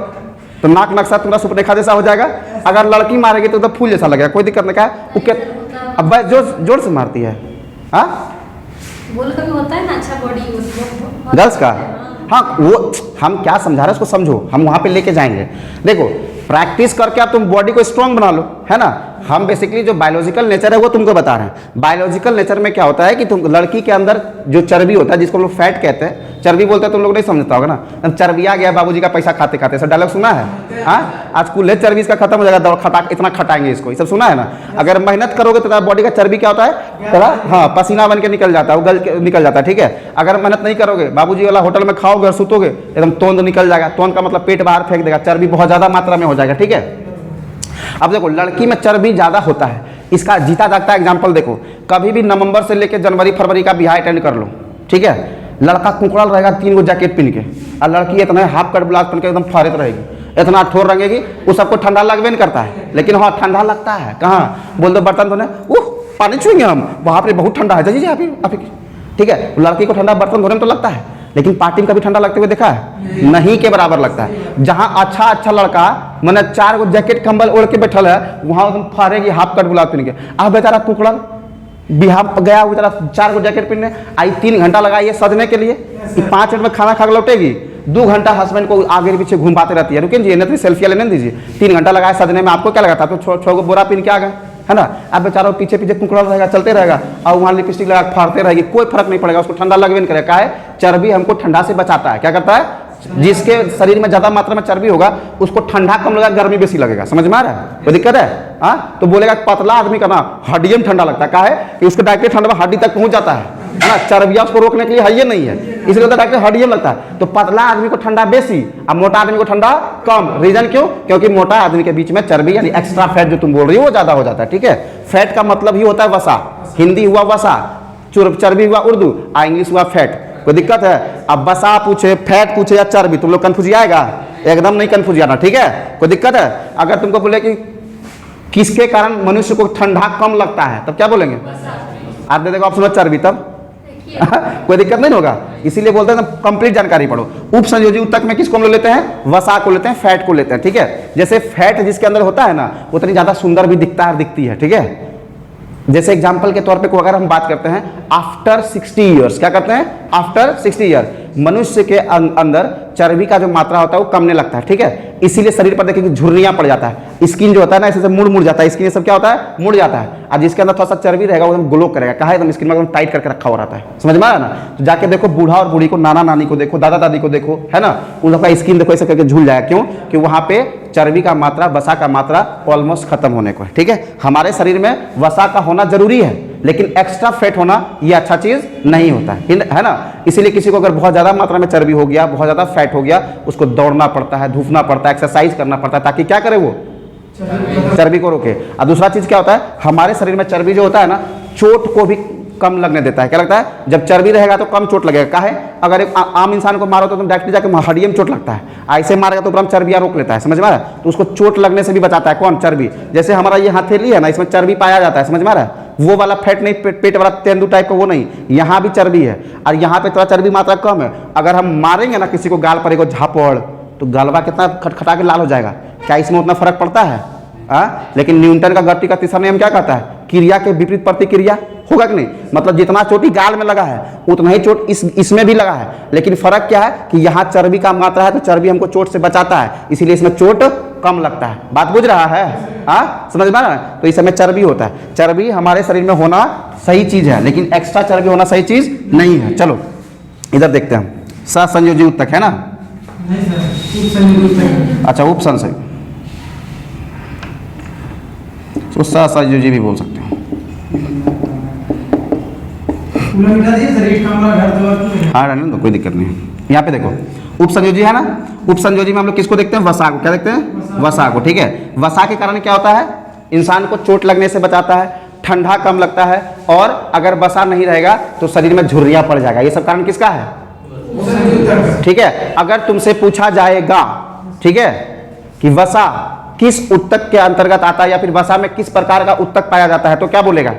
तो नाक नक्शा तुम्हारा सुपरेखा जैसा हो जाएगा। अगर लड़की मारेगी तो फूल जैसा लगेगा, कोई दिक्कत नहीं। क्या अब जोर से मारती है, हाँ होता है ना अच्छा बॉडी गर्ल्स का, हाँ वो हम क्या समझा रहे हैं उसको समझो, हम वहां पे लेके जाएंगे। देखो प्रैक्टिस करके आप तुम बॉडी को स्ट्रांग बना लो, है ना। हम बेसिकली जो बायोलॉजिकल नेचर है वो तुमको बता रहे हैं। बायोलॉजिकल नेचर में क्या होता है कि तुम लड़की के अंदर जो चर्बी होता है, जिसको लोग फैट कहते हैं, चर्बी बोलते हैं, तुम लोग नहीं समझता होगा ना। चर्बी आ गया बाबूजी का पैसा खाते खाते, सब डायलॉग सुना है, हाँ आज कुल चर्बी इसका खत्म हो जाएगा, दौड़ खटा इतना खटाएंगे इसको, ये सब सुना है ना। अगर मेहनत करोगे तो बॉडी का चर्बी क्या होता है, थोड़ा हाँ पसीना बन के निकल जाता है, वो गल के निकल जाता है, ठीक है। अगर मेहनत नहीं करोगे, बाबूजी वाला होटल में खाओगे और सुतोगे, एकदम तोंद निकल जाएगा। तोंद का मतलब पेट बाहर फेंक देगा, चर्बी बहुत ज्यादा मात्रा में हो जाएगा, ठीक है। अब देखो लड़की में चर्बी ज्यादा होता है, इसका जीता जागता एग्जांपल देखो, कभी भी नवंबर से लेकर जनवरी फरवरी का बिहार अटेंड कर लो, ठीक है। लड़का कुंकड़ल रहेगा 3 गो जैकेट पहन के, और लड़की इतना हाफ कट ब्लाउज पहन के एकदम फारित रहेगी, इतना ठोर रंगेगी, वो सबको ठंडा लगबे नहीं करता है, लेकिन हाँ ठंडा लगता है। कहाँ बोल दो बर्तन धोने, पानी छुएंगे हम, वहाँ पे बहुत ठंडा है, जाइए आप ही, ठीक है। लड़की को ठंडा बर्तन धोने में तो लगता है, लेकिन पार्टी में कभी ठंडा लगते हुए देखा है? नहीं के बराबर लगता है। जहाँ अच्छा लड़का मैंने 4 गो जैकेट कंबल ओढ़ के बैठल है, वहाँ तुम फाड़ेगी हाफ कट गुलाब पहन के। अब बेचारा कुकड़ल बिहार गया बेचारा 4 गो जैकेट पहनने, आई 3 घंटा लगाई सजने के लिए, 5 मिनट में खाना खा के लौटेगी, 2 घंटा हस्बैंड को आगे पीछे घुमाते रहती है, रुकिए जी नहीं तो सेल्फी लेने दीजिए। 3 घंटा लगाए सजने में, आपको क्या लगा था? तो 6 गो बोरा पहन के आ गए, है ना। अब बेचारा पीछे कुकड़ल रहेगा, चलते रहेगा, और वहाँ लिपस्टिक लगा फाड़ते रहेगी, कोई फर्क नहीं पड़ेगा, उसको ठंडा लगवे नहीं करेगा। है चर्बी हमको ठंडा से बचाता है। क्या करता है? जिसके शरीर में ज्यादा मात्रा में चर्बी होगा उसको ठंडा कम लगेगा, गर्मी बेसी लगेगा। समझ में आ रहा है? कोई दिक्कत है? हाँ, तो बोलेगा पतला आदमी का ना हड्डियों में ठंडा लगता है। क्या है कि उसको डायरेक्ट ठंडा हड्डी तक पहुंच जाता है ना, चर्बिया उसको रोकने के लिए है ये नहीं है, इसलिए डायरेक्ट हड्डियों में लगता है। तो पतला आदमी को ठंडा बेसी और मोटा आदमी को ठंडा कम। रीजन क्यों? क्योंकि मोटा आदमी के बीच में चर्बी यानी एक्स्ट्रा फैट जो तुम बोल रही हो वो ज्यादा हो जाता है। ठीक है, फैट का मतलब ही होता है वसा, हिंदी हुआ वसा, चर्बी हुआ उर्दू, इंग्लिश हुआ फैट। कोई दिक्कत है? अब बसा पूछे, फैट पूछे या चर्बी, तुम लोग कंफ्यूज आएगा? एकदम नहीं कंफ्यूज आना, ठीक है। कोई दिक्कत है? अगर तुमको बोले कि किसके कारण मनुष्य को ठंडा कम लगता है, तब क्या बोलेंगे? आप दे देगा ऑप्शन चर्बी, तब कोई दिक्कत नहीं होगा। इसीलिए बोलते हैं कंप्लीट जानकारी पढ़ो। उपसंयोजी ऊतक में किसको हम लोग लेते हैं? वसा को लेते हैं, फैट को लेते हैं। ठीक है, जैसे फैट जिसके अंदर होता है ना, उतनी ज्यादा सुंदर भी दिखता है, दिखती है। ठीक है, जैसे एग्जाम्पल के तौर पे को अगर हम बात करते हैं आफ्टर 60 ईयर्स, क्या करते हैं? आफ्टर 60 ईयर मनुष्य के अंदर चर्बी का जो मात्रा होता है वो कमने लगता है। ठीक है, इसीलिए शरीर पर देखिए कि झुर्रियां पड़ जाता है, स्किन जो होता है ना ऐसे मुड़ जाता है, स्किन सब क्या होता है? मुड़ जाता है। और जिसके अंदर थोड़ा सा चर्बी रहेगा वो एकदम ग्लो करेगा, कहा एकदम स्किन में एकदम टाइट करके रखा हुआ रहता है। समझ में आ रहा ना? तो जाके देखो बूढ़ा और बूढ़ी को, नाना नानी को देखो, दादा दादी को देखो, है ना, उन लोग का स्किन देखो ऐसे करके झूल जाएगा। क्यों? कि वहां पे चर्बी का मात्रा, वसा का मात्रा ऑलमोस्ट खत्म होने को है। ठीक है, हमारे शरीर में वसा का होना जरूरी है, लेकिन एक्स्ट्रा फैट होना ये अच्छा चीज नहीं होता है ना। इसीलिए किसी को अगर बहुत ज्यादा मात्रा में चर्बी हो गया, बहुत ज्यादा फैट हो गया, उसको दौड़ना पड़ता है, धूपना पड़ता है, एक्सरसाइज करना पड़ता है, ताकि क्या करे वो चर्बी को रोके। और दूसरा चीज क्या होता है, हमारे शरीर में चर्बी जो होता है ना, चोट को भी कम लगने देता है। क्या लगता है? जब चर्बी रहेगा तो कम चोट लगेगा। क्या है? अगर एक आम इंसान को मारो तो तुम डायरेक्टली जाके हड्डी में चोट लगता है, ऐसे मारेगा तो तुरंत चर्बियां रोक लेता है। समझ में आ रहा है? तो उसको चोट लगने से भी बचाता है। कौन? चर्बी। जैसे हमारा ये हथेली है ना, इसमें चर्बी पाया जाता है। समझ में आ रहा है? वो वाला फैट नहीं, पेट वाला तेंदु टाइप का वो नहीं, यहाँ भी चर्बी है और यहाँ पे थोड़ा चर्बी मात्रा कम है। अगर हम मारेंगे ना किसी को गाल पर एक झापड़, तो गालवा कितना खटखटा के लाल हो जाएगा। क्या इसमें उतना फर्क पड़ता है? लेकिन न्यूटन का गति का तीसरा नियम क्या कहता है? क्रिया के विपरीत प्रतिक्रिया होगा कि नहीं। मतलब जितना चोट गाल में लगा है उतना ही चोट इसमें भी लगा है, लेकिन फर्क क्या है कि यहाँ चर्बी का मात्रा है तो चर्बी हमको चोट से बचाता है, इसीलिए इसमें चोट कम लगता है। बात बुझ रहा है? समझ में आ रहा है? तो इस समय चर्बी होता है। चर्बी हमारे शरीर में होना सही चीज है, लेकिन एक्स्ट्रा चर्बी होना सही चीज नहीं है। चलो इधर देखते हैं, सहसंयोजी ऊतक है ना? अच्छा, उपसंयोजी, तो सहसंयोजी भी बोल सकते हैं। हाँ रहने दो, कोई दिक्कत नहीं है। यहाँ पे देखो उपसंयोजी है ना, उपसंयोजी में हम लोग किसको देखते हैं? वसा को। क्या देखते हैं? वसा को। ठीक है, वसा के कारण क्या होता है? इंसान को चोट लगने से बचाता है, ठंडा कम लगता है, और अगर वसा नहीं रहेगा तो शरीर में झुर्रियां पड़ जाएगा। ये सब कारण किसका है? ठीक है, अगर तुमसे पूछा जाएगा, ठीक है, कि वसा किस उत्तक के अंतर्गत आता है या फिर वसा में किस प्रकार का उत्तक पाया जाता है, तो क्या बोलेगा?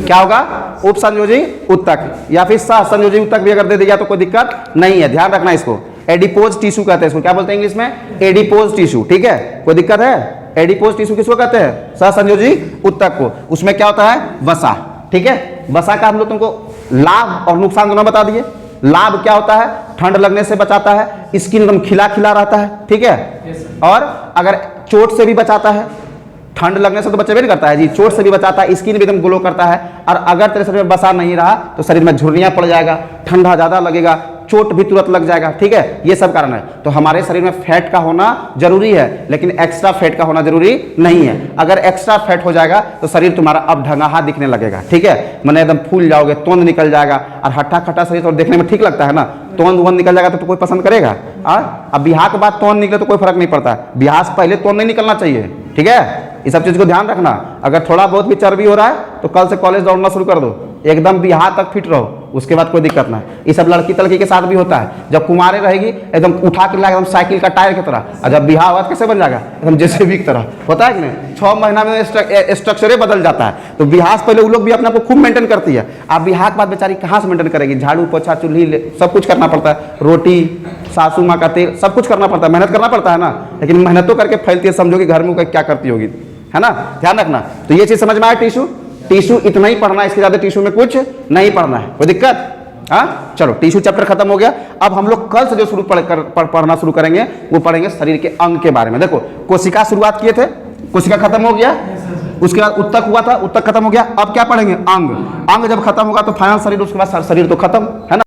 क्या होगा? उपसंयोजी उत्तक या फिर सहसंयोजी उत्तक भी अगर दे दिया तो कोई दिक्कत नहीं है। ध्यान रखना इसको, एडिपोज टिश्यू कहते हैं इसको। क्या बोलते हैं इंग्लिश में? Adipose tissue. ठीक है, कोई दिक्कत है? एडिपोज टिश्यू किसको कहते हैं? सहसंयोजी उत्तक को। उसमें क्या होता है? वसा। ठीक है, वसा का हम लोग तुमको लाभ और नुकसान दोनों बता दिए। लाभ क्या होता है? ठंड लगने से बचाता है, स्किन एकदम खिला खिला रहता है। ठीक है, और अगर चोट से भी बचाता है, ठंड लगने से तो बचावे नहीं करता है जी, चोट से भी बचाता है, स्किन भी एकदम ग्लो करता है। और अगर तेरे शरीर में वसा नहीं रहा तो शरीर में झुर्रियां पड़ जाएगा, ठंडा ज्यादा लगेगा, चोट भी तुरंत लग जाएगा। ठीक है, ये सब कारण है। तो हमारे शरीर में फैट का होना जरूरी है, लेकिन एक्स्ट्रा फैट का होना जरूरी नहीं है। अगर एक्स्ट्रा फैट हो जाएगा तो शरीर तुम्हारा अब ढंगाहा दिखने लगेगा। ठीक है, मैंने एकदम फूल जाओगे, तोंद निकल जाएगा, और हट्टा खट्टा शरीर तो देखने में ठीक लगता है ना, तोंद वोंद निकल जाएगा तो कोई पसंद करेगा? अब ब्याह के बाद तोंद निकले तो कोई फर्क नहीं पड़ता, ब्याह से पहले तोंद नहीं निकलना चाहिए। ठीक है, इस सब चीज को ध्यान रखना। अगर थोड़ा बहुत भी चर्बी हो रहा है तो कल से कॉलेज दौड़ना शुरू कर दो। एकदम बिहार तक फिट रहो, उसके बाद कोई दिक्कत ना है। ये सब लड़की तलकी के साथ भी होता है, जब कुमारे रहेगी एकदम उठा के लाएगा एकदम साइकिल का टायर की तरह, और जब बिहार हुआ कैसे बन जाएगा एकदम जेसीबी की तरह, होता है कि नहीं? 6 महीना में स्ट्रक्चरे बदल जाता है। तो बिहार से पहले वो लोग भी अपने आप को खूब मेंटेन करती है, अब बिहार के बाद बेचारी कहाँ से मेंटेन करेगी? झाड़ू पोछा चूल्ही सब कुछ करना पड़ता है, रोटी सासू माँ का तेल सब कुछ करना पड़ता है, मेहनत करना पड़ता है ना। लेकिन मेहनत तो करके फैलती है, समझो कि घर में क्या करती होगी, है ना? ध्यान रखना। तो ये चीज़ समझ में आया। टिश्यू इतना ही पढ़ना है, इसके ज़्यादा टिश्यू में कुछ नहीं पढ़ना है, कोई दिक्कत? हाँ, चलो टिश्यू चैप्टर खत्म हो गया। अब हम लोग कल से जो पढ़ना शुरू करेंगे वो पढ़ेंगे शरीर के अंग के बारे में। देखो कोशिका शुरुआत किए थे, कोशिका खत्म हो गया, उसके बाद उत्तक हुआ था, उत्तक खत्म हो गया। अब क्या पढ़ेंगे? अंग। अंग जब खत्म होगा तो फाइनल शरीर, उसके बाद शरीर तो खत्म, है ना?